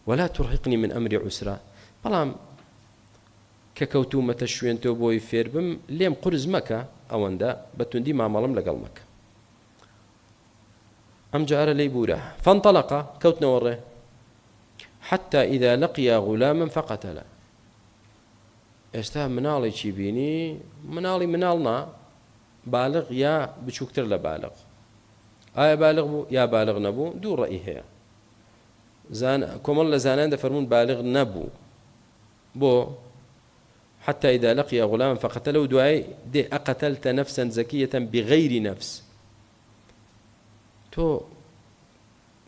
ولا ترهقني من أمري عسرا بەڵام کە کەوتومەتە شوێن تۆ بۆی فێر بم لێم قورز مەکە ئەوەندە بەتوندی مامەڵم لەگەڵ مەکە ئەم جارە لێی بورە فانطلقا کەوتنەوە ڕێ حتى إذا لقي غلاما فقتله ئێستا مناڵێکی بینی مناڵنا بالغ یا بچووکتر لە بالغ ئایا بالغ بوو یا بالغ نەبوو دوو ڕەئی هەیە کۆمەڵ لە زانان دەفەرمون بالغ نەبوو بۆ حتى إذا لقي غلاما فقتله دوای دێ أقتلت نفسا زكية بغير نفس تۆ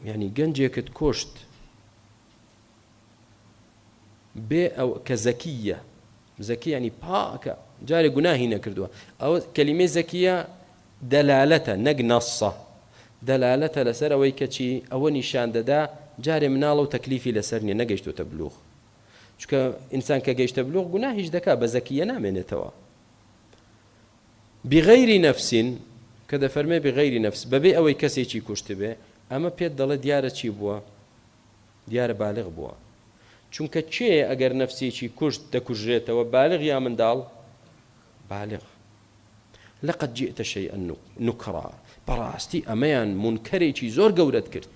يعني گەنجێکت کۆشت بێ ئەو کە زەکیە زەکی ینی پاکە جارێ گوناهی نەکردووە ئەوە کەلیمەی زەکیە دەلالەتە نەک نەسە دەلالەتە لەسەر ئەوەی کەچی ئەوە نیشان دەدا جارێ مناڵە و تەکلیفی لەسەر نییە نەگەیشتۆتە بلوغ چونکە ئینسان کە گەیشتە بلوغ گوناهیش دەکا بە زەکیە نامێنێتەوە بغەیری نەفسین کە دەفەرمێ بغەیری نەفس بەبێ ئەوەی کەسێکی کوشت بێ ئەمە پێت دەڵێ دیارە چی بووە دیارە بالغ بووە چونکە چێ ئەگەر نەفسێکی کوشت دەکوژێتەوە بالغ یا منداڵ بالغ لقد جئت شيئا نكرا بەڕاستی ئەمەیان منکەرێکی زۆر گەورەت کرد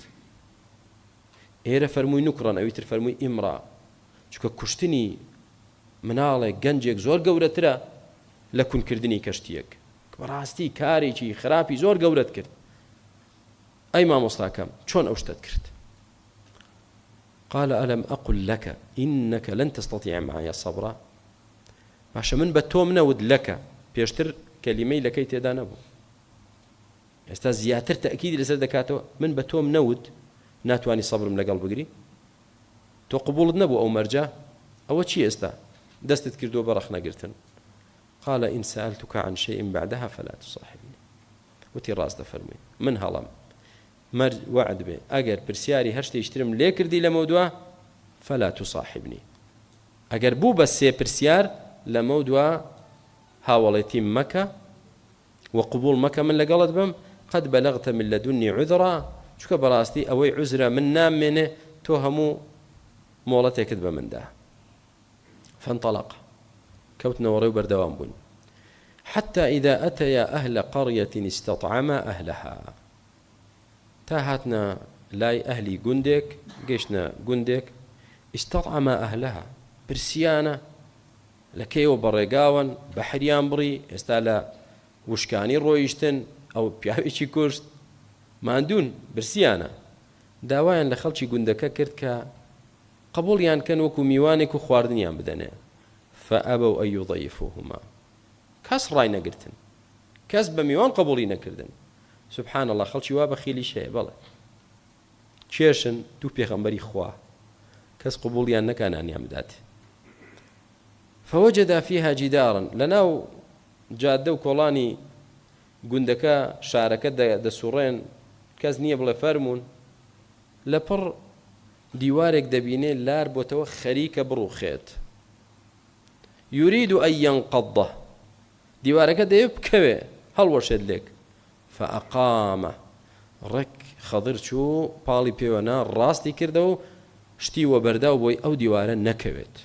ئێرە فەرمووی نوکڕان ئەویتر فەرمووی ئیمرا چونکە کوشتنی مناڵێک گەنجێک زۆر گەورەترە لە کونکردنی کەشتیەک بەڕاستی کارێکی خراپی زۆر گەورەت کرد ئەی مامۆستاکەم چۆن ئەو شتت کرد قال ألم أقل لك إنك لن تستطيع معي صبرا باشە من بە تۆم نەوت لەکە پێشتر کەلیمەی لەکەی تێدا نەبوو ئێستا زیاتر تەئکیدی لەسەر دەکاتەوە من بە تۆم نەوت ناتوانی سەبرم لەگەڵ بگری تۆ قبوڵت نەبوو ئەو مەرجە ئەوە چی ئێستا دەستت کردووە بە ڕەخنەگرتن قال إن سألتك عن شيء بعدها فلا تصاحبني وتی ڕاست دەفەرمووی من هەڵم وعد بێ ئەگەر پرسیاری هەر شتێکترم لێ کردی لەمە دووە فلا تصاحبني ئەگەر بوو بە سێ پرسیار لەمە دووە هاوڵێتی مەکە وقبول مەکە من لەگەڵت بم قد بلغت من لدني عذرا چونکە بەڕاستی ئەوەی عذرە من نامێنێ تۆ هەموو مۆڵەتێکت بە مندا فانطلق كوتنا ڕێ و بەردەوام بوون حتى إذا أتيا أهل قرية استطعما أهلها تا هاتنا لاي أهلي گوندێک گەیشتنە گوندێک استطعما أهلها برسیانە لە کێوە بەڕێگاون بە حریان بڕی ئێستا لە وشکانی ڕۆیشتن ئەو پیاوێکی کوشت ماندوون برسیانە داوایان لە خەڵکی گوندەکە کرد کە قبوڵیان کەن وەکو میوانێک و خواردنیان بدەنێ فأبوا أن يضيفوهما کەس ڕای نەگرتن کەس بە میوان قبوڵی نەکردن سبحان الله خەڵکی وا بەخیلی شەیە بەڵێ چێشن دوو پێغەمبەری خوا کەس قبوڵیان نەکانانیان بدات فوجد فيها جدارا لناو جادە و کۆڵانی گوندەکە شارەکە دەسوڕێن کەس نییە بڵێ فەرمونون لەپڕ دیوارێک دەبینێ لار بۆتەوە خەریکە بڕوخێت يريد أن ينقضه دیوارەکە دەیە بکەوێ هەڵوەشێت لێک فأقامه ڕێک خەضر چوو پاڵی پێوەنا ڕاستی کردە و شتی وە بەرداو بۆی ئەو دیوارە نەکەوێت.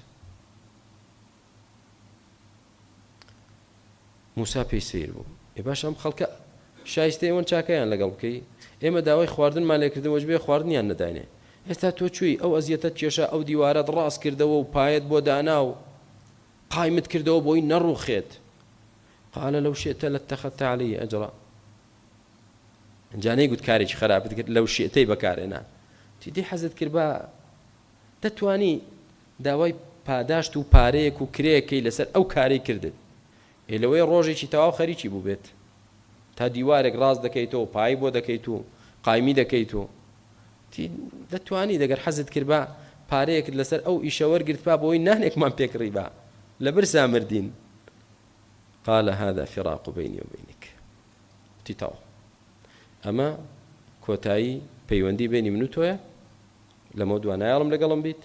موسا پێی سیر بوو. ئێ باش ئەم خەڵکە شایستەی ئەوەن چاکەیان لەگەڵ بکەی، ئێمە داوای خواردنمان لێکردنەوەش بێ خواردنیان نەداینێ، ئێستا تۆ چووی ئەو ئەزیەتە کێشە ئەو دیوارەت ڕاست کردەوە و پایەت بۆ دانا و قایمت کردەوە بۆی نەڕوخێت. قال لو شئت لاتخذت علي أجرا. جانەی گوت کارێکی خراپت کرد لەو شێتەی بەکارێنا تیدی حەزت کرد بە دەتوانی داوای پاداشت و پارەیەک و کرێیەکەی لەسەر ئەو کارەی کردت، ئێ لەوەی ڕۆژێکی تەواو خەریکی بوو بێت تا دیوارێک ڕاست دەکەیتەوە پای بۆ دەکەیت و قایمی دەکەیت و دەتوانی دەگەر حەزت کرد بە پارەیەکت لەسەر ئەو ئیشە وەرگرت با بۆی نانێکمان پێکڕی بە لە برسا مردین. قال هذا فراق بيني وبينك. تیتاو ئەمە کۆتایی پەیوەندی بینی من و تۆیە، لەمە دووە نایاڵم لەگەڵم بیت،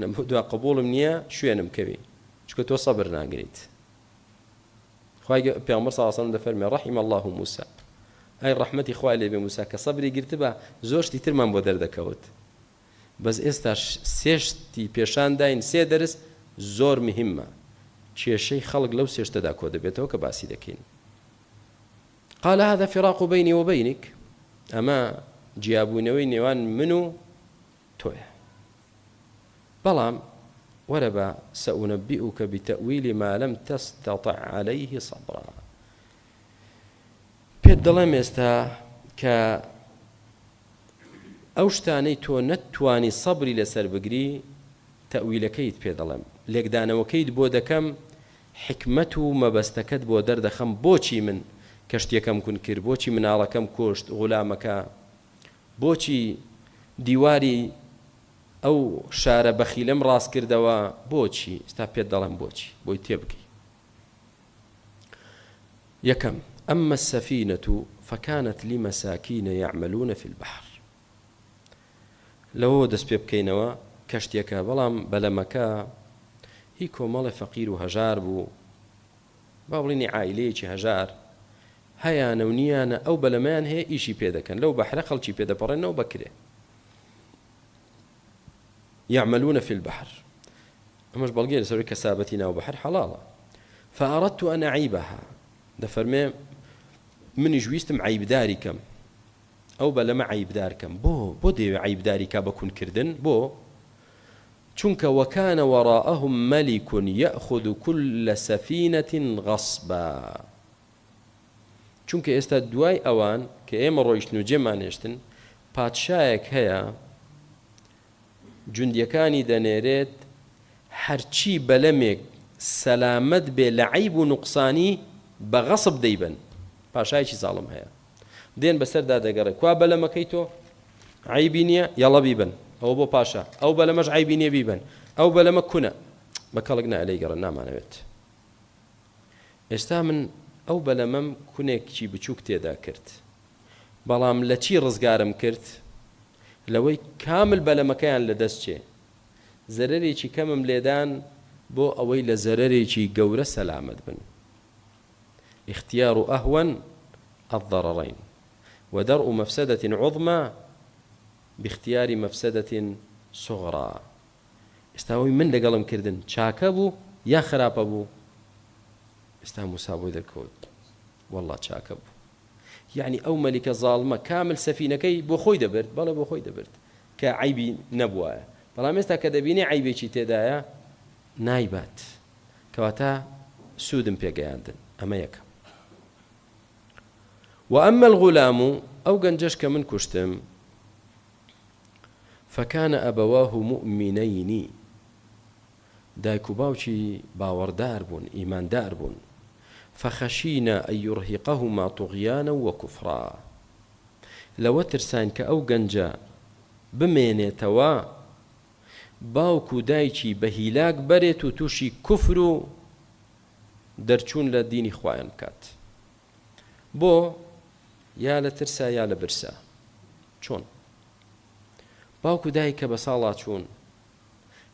لەمە دووە قبوڵم نییە شوێنم کەوی، چکە تۆ سەبر ناگریت. خوای پێغەمبەر صلی الله علیه و سلم دەفەرمێ رحم الله موسى، ئای ڕەحمەتی خوای لێ بێ موسا کە سەبری گرت بە زۆر شتی ترمان بۆ دەردەکەوت. بەس ئێستا سێشتی پێشان داین، سێ دەرس زۆر مهمە، کێشەی خەڵک لەو سێشتەدا کۆ دەبێتەوە کە باسی دەکەین. قال هذا فراق بيني وبينك. أما جيابونەوەی نێوان من و تۆیە. بەڵام وەرە سأنبئك بتأويل ما لم تستطع عليه صبرا. پێت دەڵێم ئێستا کە ئەو شتانەی تۆ نەتوانی سەبری لەسەر بگری تەویلەکەیت پێ دەڵێم، لێکدانەوەکەیت بۆ دەکەم، حکمت و مەبەستەکەت بۆ دەردەخەم بۆچی من کەشتێکەم کون کرد، بۆچی مناڵەکەم کۆشت غولامەکە، بۆچی دیواری ئەو شارە بەخیلم ڕاست کردەوە، بۆچی ئێستا پێت دەڵێم بۆچی بۆی تێبگەی. یەکەم أما السفينة فكانت لمساكين يعملون في البحر. لو دەست پێ بکەینەوە کەشتێکە، بەڵام بەلەمەکە هی کۆمەڵی فەقیر و هەژار بوو، با بڵێنی عائیلەیەکی هەژار هەیانە و نیانە، ئەو بەلەمەیان هەیە ئیشی پێ دەکەن، لەو بەحرە خەڵکی پێ دەپەڕێنەوە بەکرێ. يعملون في البحر، ئەمەش بەڵگەیە لەسەر کەسابەتی ناو بەحر حەڵاڵە. فأردت أن أعيبها، دەفەرمێ منیش ویستم عیبداری کەم، ئەو بەلەمە عیبدار کەم. بۆ دەیەوێ عیبداری کا بەکونکردن؟ بۆ چونکە وكان وراءهم ملك يأخذ كل سفينة غصبا. چونکە ئێستا دوای ئەوان کە ئێمە ڕۆیشتن و جێمانێشتن، پادشایەک هەیە جوندیەکانی دەنێرێت هەرچی بەلەمێک سەلامەت بێ لە عیب و نوقسانی بە غەصب دەیبن. پاشایەکی زاڵم هەیە، دێن بەسەردا دەگەڕێ کوا بەلەمەکەی تۆ عیبی نییە یاڵە بیبن، ئەوە بۆ پاشا، ئەو بەلەمەش عیبی نییە بیبن، ئەو بەلەمە کونە بە کەڵک نائلەی گەڕن نامانەوێت. ئێستا من ئەو بەلەمەم کونێکی بچووک تێدا کرد، بەڵام لە چی ڕزگارم کرد؟ لەوەی کامل بەلەمەکەیان لە دەست چێ، زەرەرێکی کەمم لێدان بۆ ئەوەی لە زەرەرێکی گەورە سەلامت بن. اختيار أهون الضررين ودرء مفسدة عظمى باختيار مفسدة صغرى. استاوي من لقلم كردن شاكبو يا خراببو، استا مسابو ذكود والله شاكبو، يعني أو ملك ظالمة كامل سفينة كي بو خوي دبرت، بلا بو خوي دبرت كعيبي نبوايا، بلا مستا كدبيني عيبي شي تدايا نايبات كواتا سودم بيقاندن. أما يك. وأما الغلام أو جنجشك من كشتم فكان أبواه مؤمنين، دايكو باوشي باوردار بون إيمان دار بون، فخشينا أن يرهقهما طغيانا وكفرا. لو ترسان كأو جنجا بمينيتوا باوكو دايشي بهيلاك بريتو توشي كفرو دەرچوون لە دینی خوایان بکات. بۆ یا لە ترسا یا لە برسا. چۆن باوکو دایکە بە ساڵات چوون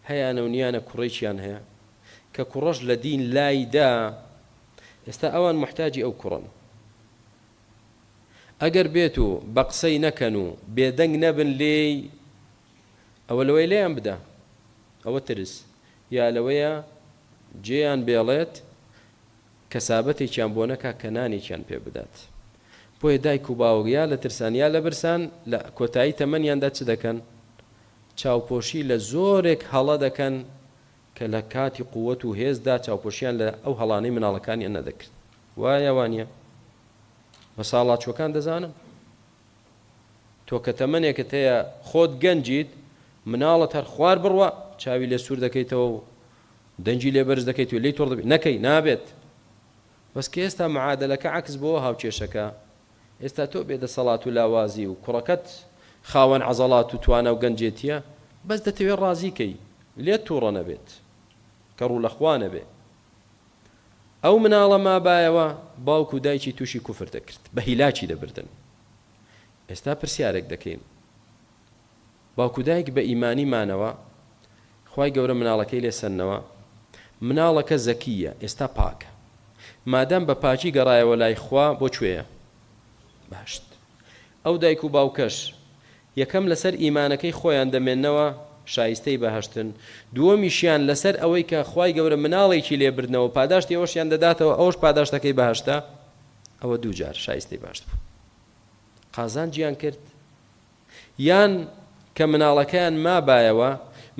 هەیانە و نیانە کوڕێکیان هەیە کە کوڕەش لە دین لایدا، ئێستا ئەوان محتاجی ئەو کوڕن. ئەگەر بێت و بە قسەی نەکەن و بێدەنگ نەبن لێی ئەوە لەوەی لێیان بدە ئەوە ترس یا لەوەیە جێیان بێڵێت کەسابەتێکیان بۆ نەکا کە نانێکیان پێ بدات. بۆیە دایک و باوک یا لە ترسان یا لە برسان لە کۆتایی تەمەنیاندا چ دەکەن؟ چاوپۆشی لە زۆرێک هەڵە دەکەن کە لە کاتی قووەت و هێزدا چاوپۆشیان لە ئەو هەڵانەی مناڵەکانیان نەدەکرد. وایە وانە بە ساڵاتچوەکان دەزانم تۆ کە تەمەنێکت هەیە خۆت گەنجیت مناڵت هەر خوار بڕوە چاوی لێ سوور دەکەیتەوە و دەنجی لێ بەرز دەکەیت و لێی تۆڕ دەبێت نەکەی نابێت. بەس کە ئێستا معادلەکە عکس بۆ هاوچێشەکە ئێستا تۆ بێدە سەڵات و لاوازی و کوڕەکەت خاوەن عەزەڵات و توانە و گەنجێتیە بەس دەتەوێت ڕازیکەی لێت تووڕە نەبێت کە ڕوو لە خوا نەبێ. ئەو مناڵە مابایەوە باوک و دایکی تووشی کوفر دەکرد بە هیلاکی دەبردن. ئێستا پرسیارێک دەکەین باوک و دایک بە ئیمانی مانەوە خوای گەورە مناڵەکەی لێسەنەوە مناڵەکە زەکیە ئێستا پاکە مادام بە پاکی گەڕایەوە لای خوا بۆ کوێیە باشت. ئەو دایک و باوکەش یەکەم لەسەر ئیمانەکەی خۆیان دەمێننەوە شایستەی بەهەشتن دووەمیشیان لەسەر ئەوەی کە خوای گەورە مناڵێکی لێبردنەوە پاداشتی ئەوەشیان دەداتەوە ئەوش پاداشتەکەی بەهەشتە ئەوە دووجار شایستەی باشت بوو. قازان گیان کرد یان کە مناڵەکەیان مابایەوە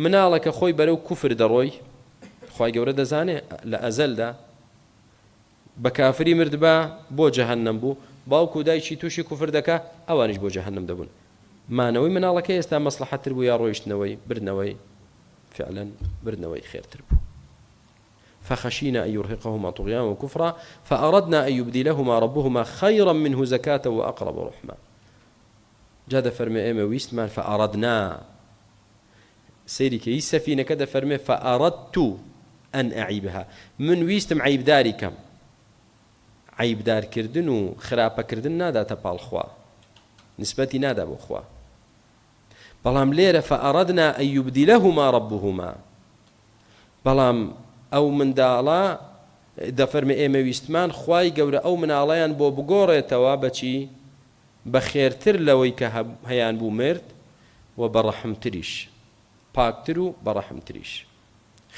مناڵەکە خۆی بەرەو کوفر دەڕۆی خوای گەورە دەزانێ لە ئەزەلدا بە کافری مردبا بۆ جەهەنەم بوو باوک و دایکی تووشی کوفر دەکا ئەوانش بۆ جەهەنەم دەبوون. مانەوەی مناڵەکە ئێستا مەسلحەتتر بوو یا ڕۆیشتنەوەی بردنەوەی فعلا بردنەوەی خێرتر بوو. فخشينا أن يرهقهما طغيانا وكفرا فأردنا أن يبدلهما ربهما خيرا منه زكاة وأقرب رحمة. جاد فرمي إيما ويستمان فأردنا سيري كي السفينة كذا فرمي فأردت أن أعيبها من ويستم عيب داركم عيب دار كردن وخرابة كردن نادا تبال خوا نسبتي نادا بخوا بلام ليرة فأردنا أن يبدلهما ربهما بلام أو من دالا دفرمي إيما ويستمان خواي قورا أو من عليان بو بقورة توابتي بخيرتر لويك هيان بو مرد وبرحم تريش باكترو برحم تريش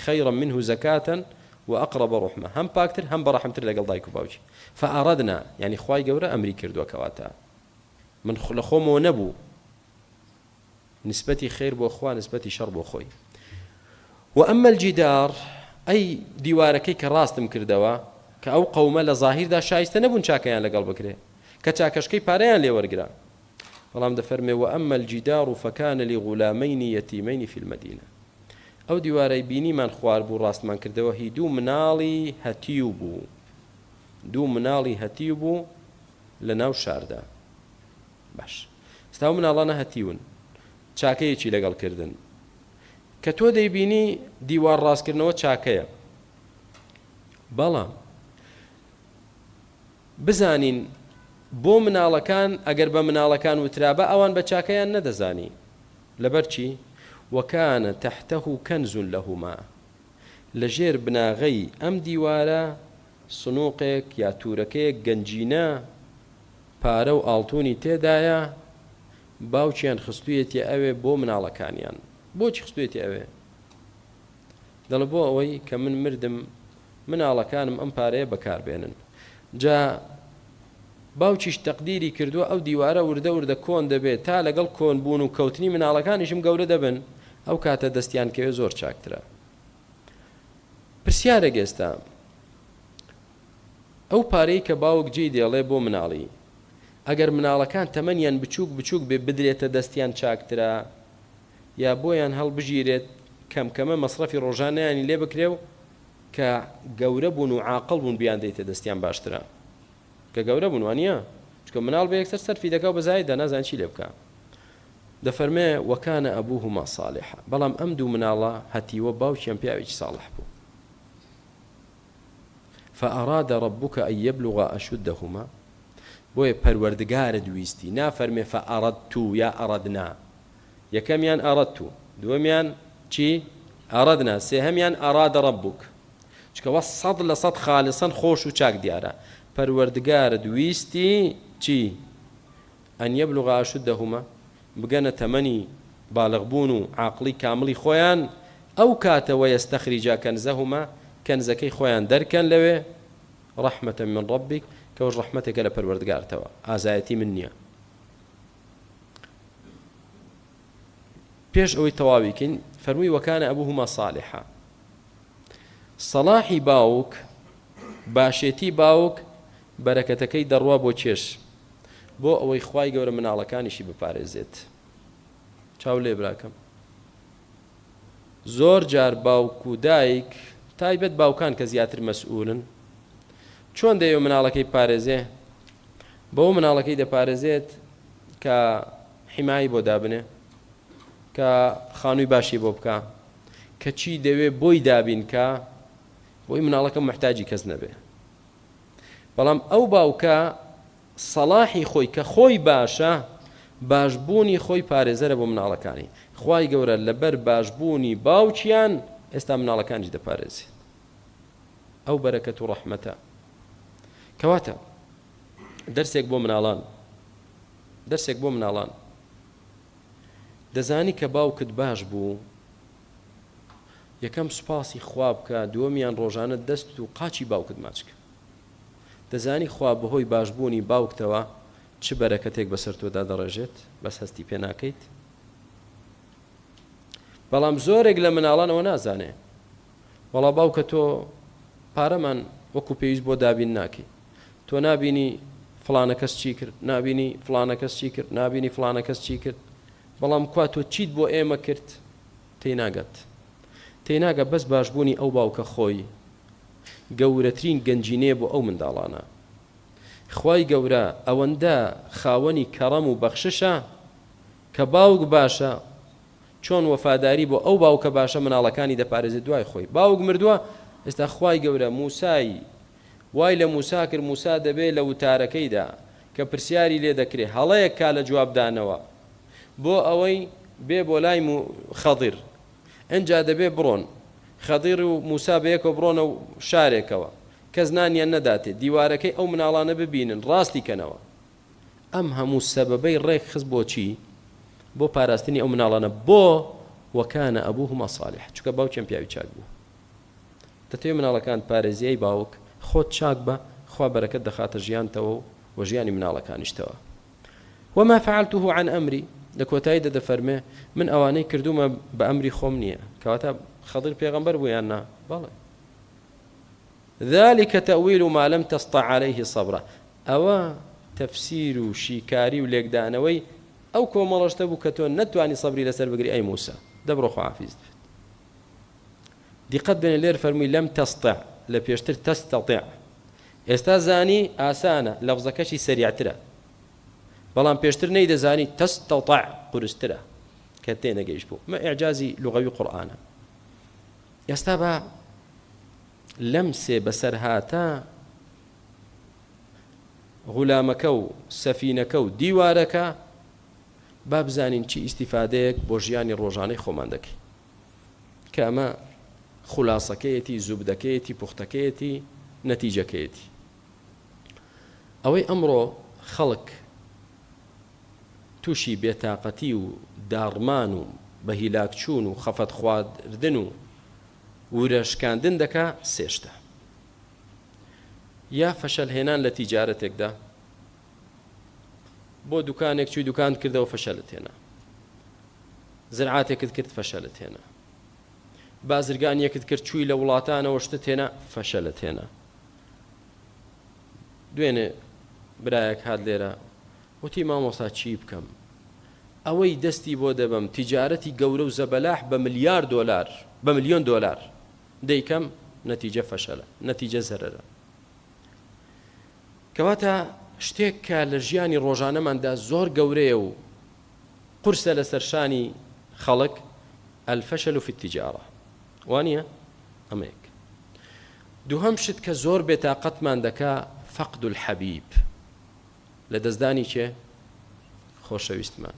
خيرا منه زكاة وأقرب رحمة هم باكتر هم برحم تر لقل دايكو باوجي فأردنا يعني خواي قورا أمري كردوا كواتا من لخوم ونبو نسبتي خير بو أخوة نسبتي شر بو أخوي. وأما الجدار أي ديواركي كراستم كردوا كأو قومة لظاهر دا شايسته نبون شاكيان لقل بكري كتاكشكي باريان لي ورقرا فلام دفرمي وأما الجدار فكان لغلامين يتيمين في المدينة أو ديواري بيني من خوار بو راست من كردوا هي دو منالي هتيوبو لناو شاردا باش استاو مناڵانە هەتیون چاکەیەکی لەگەڵ کردن کە تۆ دەیبینی دیوار ڕاستکردنەوە چاکەیە بەڵام بزانین بۆ مناڵەکان ئەگەر بە مناڵەکان وترابە ئەوان بە چاکەیان نەدەزانی لەبەر چی وەکانە تەحتەه کەنز لەهما لەژێر بناغەی ئەم دیوارە سنووقێک یا تورەکەیەک گەنجینە پارە و ئاڵتوونی تێدایە باوچیان خستوویەتی ئەوێ بۆ مناڵەکانیان بۆچی خستوویەتی ئەوێ دەڵێ بۆ ئەوەی کە من مردم مناڵەکانم ئەم پارەیە بەکاربێنن جا باوچیش تەقدیری کردووە ئەو دیوارە وردە کۆن دەبێت تا لەگەڵ کۆن بوون و کەوتنی مناڵەکانیشم گەورە دەبن ئەو کاتە دەستیان کەوێ زۆر چاکترە. پرسیارێک ئێستا ئەو پارەی کە باوک جێی دێڵێ بۆ مناڵی ئەگەر مناڵەکان تەمەنیان بچووک بێ بدرێتە دەستیان چاکترە یا بۆیان هەڵبژیرێت کەمکەمە مەصرەفی ڕۆژانەیانی لێ بکرێ و کە گەورە بوون و عاقڵ بوون بیان دەیتە دەستیان باشترە کە گەورە بوون وانە چکە مناڵ بە یەکسەر سەرفی دەکا و بەزایدا نازان چی لێ بکە دەفەرمێ وەکانە ئەبوهما صالحا بەڵام ئەم دوو مناڵە هەتیوە باوکیان پیاوێکی صالح بوو فأراد ربك أن يبلغ أشدهما بۆیە پەروەردگارت ویستی نافەرمێ فأردت یا ئەڕەدنا یەکەمیان ئەڕەدت دووەمیان چی ئەڕەدنا سێهەمیان ئەرادە ڕەبوک چکەوە 100% خالصەن خۆش و چاک دیارە پەروەردگارت ویستی چی ئەن یەبلغ ئەشدەهما بگەنە تەمەنی بالغبوون و عاقلی کاملی خۆیان ئەو کاتەوە یەستەخریجا کەنزەهما کەنزەکەی خۆیان دەرکەن لەوێ ڕەحمەتە من ڕەبیک کەوەش ڕەحمەتێکە لە پەروەردگارتەوە ئازایەتی من نییە. پێش ئەوەی تەواویکەین فەرمووی وەکانە ئەبوهما صالحا سەلاحی باوک باشێتی باوک بەرەکەتەکەی دەڕوا بۆ چێش بۆ ئەوەی خوای گەورە مناڵەکانیشی بپارێزێت. چاو لێ براکەم زۆر جار باوک و دایک تایبەت باوکان کە زیاتر مەسئولن چۆن دەیەوێ مناڵەکەی پارێزێ بەو مناڵەکەی دەپارێزێت کە حیمایی بۆ دابنێ کە خانووی باشی بۆ بکە کە چی دەوێ بۆی دابین کە بۆی مناڵەکە محتاجی کەس نەبێ. بەڵام ئەو باوکە سەلاحی خۆی کە خۆی باشە باشبوونی خۆی پارێزەرە بۆ مناڵەکانی خوای گەورە لەبەر باشبوونی باوچیان ئێستا مناڵەکانی دەپارێزێت. ئەو بەرەکەت و ڕەحمەتە. کەواتە دەرسێک بۆ مناڵان دەزانی کە باوکت باش بوو یەکەم سوپاسی خوا بکە دووەمیان ڕۆژانە دەست و قاچی باوکت ماچکە دەزانی خوا بەهۆی باشبوونی باوکتەوە چ بەرەکەتێک بەسەر تۆدا دەڕێژێت بەس هەستی پێ ناکەیت. بەڵام زۆرێک لە مناڵانەوە نازانێ وەڵا باوکە تۆ پارەمان وەکو پێویست بۆ دابین ناکەی تۆ نابینی فڵانە کەس چی کرد نابینی فڵانە کەس چی کرد نابینی فڵانە کەس چی کرد بەڵام کوا تۆ چیت بۆ ئێمە کرد تێناگەت بەس باشبوونی ئەو باوکە خۆی گەورەترین گەنجینەیە بۆ ئەو منداڵانە. خوای گەورە ئەوەندە خاوەنی کەڕەم و بەخششە کە باوک باشە چۆن وەفاداری بۆ ئەو باوکە باشە مناڵەکانی دەپارێزێت دوای خۆی. باوک مردووە ئێستا خوای گەورە موسایی وای لە موسا کرد موسا دەبێت لە وتارەکەیدا کە پرسیاری لێ دەکرێت هەڵەیەک کا لە جوابدانەوە بۆ ئەوەی بێ بۆ لای خەضیر ئەنجا دەبێ بڕۆن خەضیر و موسا بەیەکەوە بڕۆنە و شارێکەوە کەس نانیان نەداتێت دیوارەکەی ئەو مناڵانە ببینن ڕاستی کەنەوە. ئەم هەموو سەبەبەی ڕێک خست بۆچی بۆ پاراستنی ئەو مناڵانە بۆ وەکانە ئەبوهما صالح چونکە باوکیان پیاوی چاک بوو. دەتەوێت مناڵەکان پارێزیای باوک خۆت چاک بە خوا بەرەکەت دەخاتە ژیانتەوە و ژیانی مناڵەکانیشتەوە. وما فعلته عن أمري لە کۆتاییدا دەفەرمێ من ئەوانەی کردومە بە ئەمری خۆم نییە کەواتە خەضر پێغەمبەر بوویان نا بەڵێ ذلك تأويل ما لم تستطع عليه صبرا ئەوە تەفسیر و شیکاری و لێکدانەوەی ئەو کۆمەڵەشتە بوو کە تۆ نەتوانی سەبری لەسەر بگری ئەی موسا دەبڕۆ خواحافیز بێت. دیقەت بێنێ لێر فەرمووی لەم تەستع لە پێشتر تەستەطیع ئێستا زانی ئاسانە لەفزەکەشی سەریعترە بەڵام پێشتر نەیدەزانی تەستەطع قورسترە کە تێنەگەیشت بوو مە ئیعجازی لوغەوی قورئانە. ئێستا بە لەم سێ بەسەر هاتە غولامەکە و سەفینەکە و دیوارەکە با بزانین چی ئیسیفادەیەک بۆ ژیانی ڕۆژانەی خۆمان دەکەین کە ئەمە خولاسەکەیەتی زوبدەکەیەتی پوختەکەیەتی نەتیجەکەیەتی. ئەوەی ئەمڕۆ خەڵک تووشی بێتاقەتی و داڕمان و بە هیلاکچوون و خەفەت خواردن و ورەشکاندن دەکا سێشتە یا فەشەلهێنان لە تیجارەتێکدا بۆ دوکانێک چووی دوکان کردەوە فەشەلت هێنا زرعاتێکت کرد فەشەلت هێنا بازرگانیەکت کرد چووی لە وڵاتانەوە شتت هێنا فەشەلت هێنا. دوێنێ برایەک هات لێرە وتی مامۆستا چی بکەم ئەوەی دەستی بۆ دەبم تیجارەتی گەورە و زەبەلاح بە ملیۆن دۆلار دەیکەم نەتیجە فەشەلە نەتیجە زەرەرە. کەواتە شتێک کە لە ژیانی ڕۆژانەماندا زۆر گەورەیە و قورسە لە سەرشانی خەڵک الفەشل في التجارة وانە ئەمەیەک. دووهەم شت کە زۆر بێتاقەتمان دەکا فەقد الحەبیب لە دەستدانی چێ خۆشەویستمان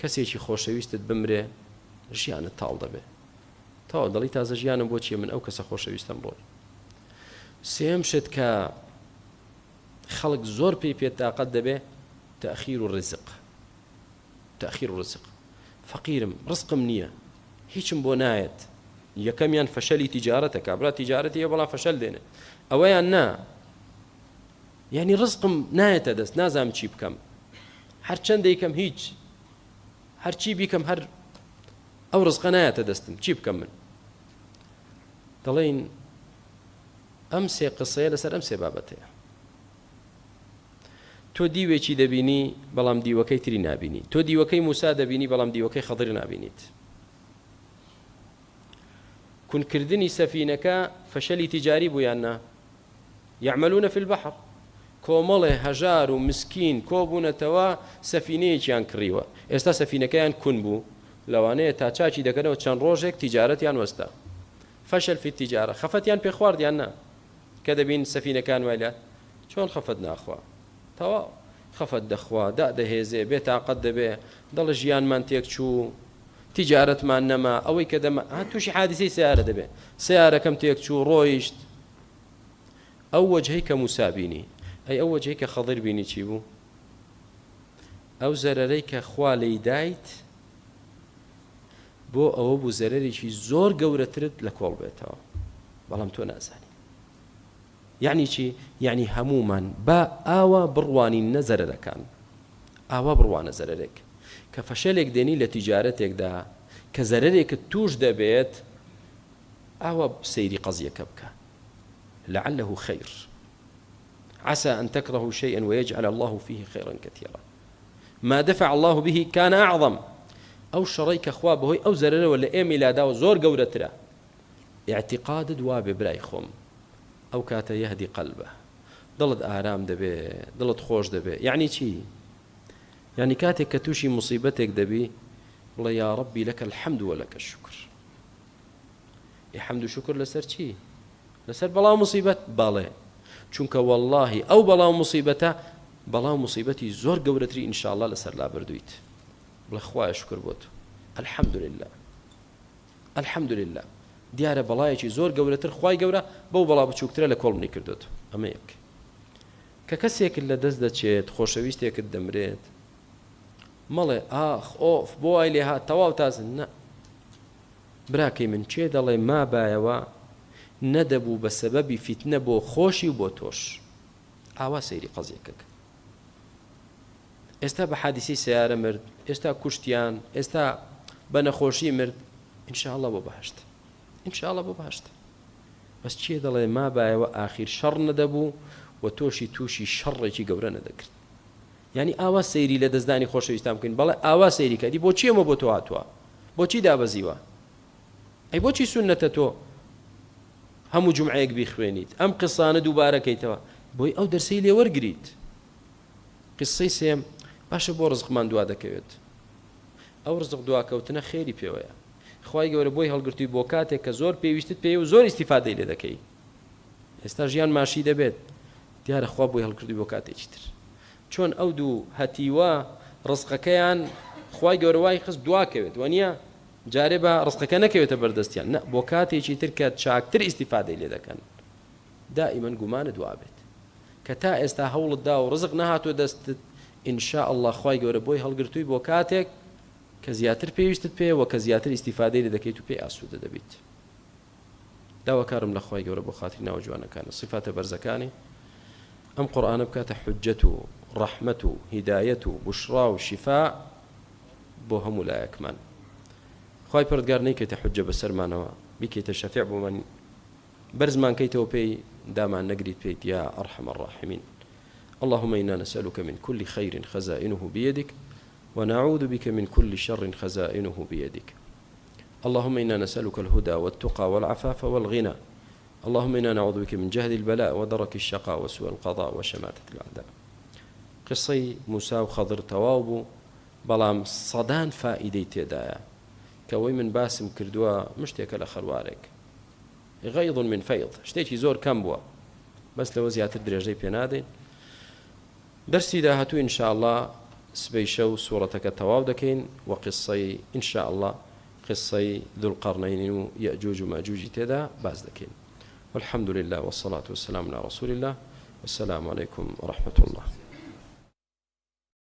کەسێکی خۆشەویستت بمرێ ژیانت تاڵ دەبێ تاوە دڵی تازە ژیانم بۆ چیە من ئەو کەسە خۆشەویستم ڕۆی. سێم شت کە خەڵک زۆر پێی پێتاقەت دەبێ تەخیر و ڕزق فەقیرم ڕزقم نییە هیچم بۆ نایەت یەکەمیان فەشەلی تیجارەتە کابرا تیجارەتی هەیە بەڵام فەشەل دێنێت ئەوەیان نا یعنی ڕزقم نایەتە دەست نازانم چی بکەم هەر چەندە یکەم هیچ هەرچی بیکەم هەر ئەو ڕزقە نایەتە دەستم چی بکەم من دەڵێن ئەم سێ قسەیە لەسەر ئەم سێ بابەتەیە تۆ دیوێکی دەبینی بەڵام دیوەکەی تری نابینی تۆ دیوەکەی موسا دەبینی بەڵام دیوەکەی خەضر نابینیت کونکردنی سەفینەکە فەشەلی تیجاری بوویان نا يعملون في البحر کۆمەڵێ هەژار و مسکین کۆبوونەتەوە سەفینەیەکیان کڕیوە ئێستا سەفینەکەیان کون بوو لەوانەیە تا چاچی دەکەنەوە چەند ڕۆژێک تیجارەتیان وەستا فەشل في التیجارە خەفەتیان پێ خواردیان نا کە دەبین سەفینەکان وایلات چۆن خەفەت ناخوا تەواو خەفەت دەخوا دادەهێزێ بێتاقەت دەبێ دڵ ژیانمان تێک چوو تیجارەتمان نەما ئەوەی کە دەما تووشی حادیسەی سیارە دەبێ سیارەکەم تێک چوو ڕۆیشت ئەو وەجهەی کە موسا بینی ئەی ئەو وەجهەی کە خەضر بینی چی بوو ئەو زەرەرەی کە خوا لێی دایت بۆ ئەوە بوو زەرەرێکی زۆر گەورەترت لە کۆڵ بێتەوە بەڵام تۆ نازانی یعنی چی یعنی هەمومان با ئاوا بڕوانی نەزەرەرەکان ئاوا بڕوانە زەرەرێک کە فەشەلێک دێنی لە تیجارەتێکدا کە زەرەرێکت توش دەبێت ئاوا سەیری قەزیەکە بکە لعله خير عسى أن تكرهوا شيئا ويجعل الله فيه خيرا كثيرا ما دفع الله به كان أعظم أو شريك خواب هوي أو زرر ولا إيمي لا داو زور قورترا اعتقاد دواب برايخم أو كات يهدي قلبه ضلت آرام دبي ضلت خوش دبي يعني شي يعني كاتك كتوشي مصيبتك دبي والله يا ربي لك الحمد ولك الشكر الحمد وشكر لسر شي لسر بلا مصيبة بالي چونکە والله ئەو بەڵاو مصیبەتە بەڵاو مصیبەتی زۆر گەورەتری ئینشاءالله لەسەر لا بردویت بڵێ خوایە شکر بۆ تۆ الحەمدولله الحەمدولله دیارە بەڵایەکی زۆر گەورەتر خوای گەورە بەو بەڵا بچووکترە لە کۆڵ منی کردوت ئەمە یەک کە کەسێکت لە دەست دەچێت خۆشەویستێکت دەمرێت مەڵێ ئاخ ئۆف بۆ وای لێ هات تەواو تازن نە براکەی من چێ دەڵێ ما بایەوە نەدەبوو بە سەبەبی فیتنە بۆ خۆشی و بۆ تۆش ئاوا سەیری قەزیەکەک ئێستا بە حادیسەی سیارە مرد ئێستا کوشتیان ئێستا بە نەخۆشی مرد ئینشاءالله بۆ بەهەشت ئینشاءالله بۆ بەهەشت بەس چیە دەڵێ ما بایەوە ئاخیر شەڕ نەدەبوو و تۆشی تووشی شەڕێکی گەورە نەدەکرد یعنی ئاوا سەیری لە دەستدانی خۆشەویستان بکەین بەڵێ ئاوا سەیری کردی بۆچی ئەمە بۆ تۆ هاتووە بۆچی دابەزیوە ئەی بۆچی سونەتە تۆ هەموو جومعەیەک بیخوێنیت ئەم قسانە دووبارەکەیتەوە بۆی ئەو دەرسەی لێ وەرگریت قسەی سێم باشە بۆ ڕزقمان دوا دەکەوێت ئەو ڕزق دواکەوتنە خێری پێوەیە خوای گەورە بۆی هەڵگرتووی بۆ کاتێک کە زۆر پێویستت پێ و زۆر ئیستیفادەی لێ دەکەی ئێستا ژیان ماشی دەبێت دیارە خوا بۆی هەڵگرتووی بۆ کاتێکی تر چۆن ئەو دوو هەتیوە ڕزقەکەیان خوای گەورە وای خست دواکەوێت وانە جارێ بە ڕزقەکە نەکەوێتە بەردەستیان نە بۆ کاتێکی تر کە چاکتر ئیستیفادەی لێ دەکەن دائیمەن گومانە دوابێت کە تا ئێستا هەوڵت دا و ڕزق نەهاتوە دەستت ئینشاء الله خوای گەورە بۆی هەڵگرتووی بۆ کاتێک کە زیاتر پێویستت پێوە کە زیاتر ئیستیفادەی لێ دەکەیت و پێی ئاسوودە دەبیت داواکارم لە خوای گەورە بۆ خاتری ناوجوانەکانە صفاتە بەرزەکانی ئەم قورئانە بکاتە حوجەت و ڕەحمەت و هیدایەت و بوشرا و شیفا بۆ هەموو لایەکمان خوای پەروەردگار نەیکەیتە حوجە بەسەرمانەوە بیکەیتە شەفیع بۆمان بەرزمان کەیتەوە پێی دامان نەگریت پێیت یا ئەرحەم الراحمین اللهم إنا نسألك من كل خير خزائنه بيدك ونعوذ بك من كل شر خزائنه بيدك اللهم إنا نسألك الهدى والتقى والعفاف والغنى اللهم إنا نعوذ بك من جهد البلاء ودرك الشقاء وسوء القضاء وشماتة الأعداء قصي موسى وخضر توابو بلام صدان فائدة تدايا كوي من باسم كردوا مشتێکە لە خەروارێک غەیض من فەیض شتێکی زۆر کەم بووە بەس لەوە زیاتر درێژەی پێ نادەین دەرسی داهاتوو ئینشاء الله سبەی شەو سوورەتەکە تەواو دەکەین و قسەی ئینشاء الله قسەی ذوالقەرنەین و یەئجوج و مەئجوجی تێدا باز دەکەین والحمد لله والصلاة والسلام على رسول الله والسلام عليكم ورحمة الله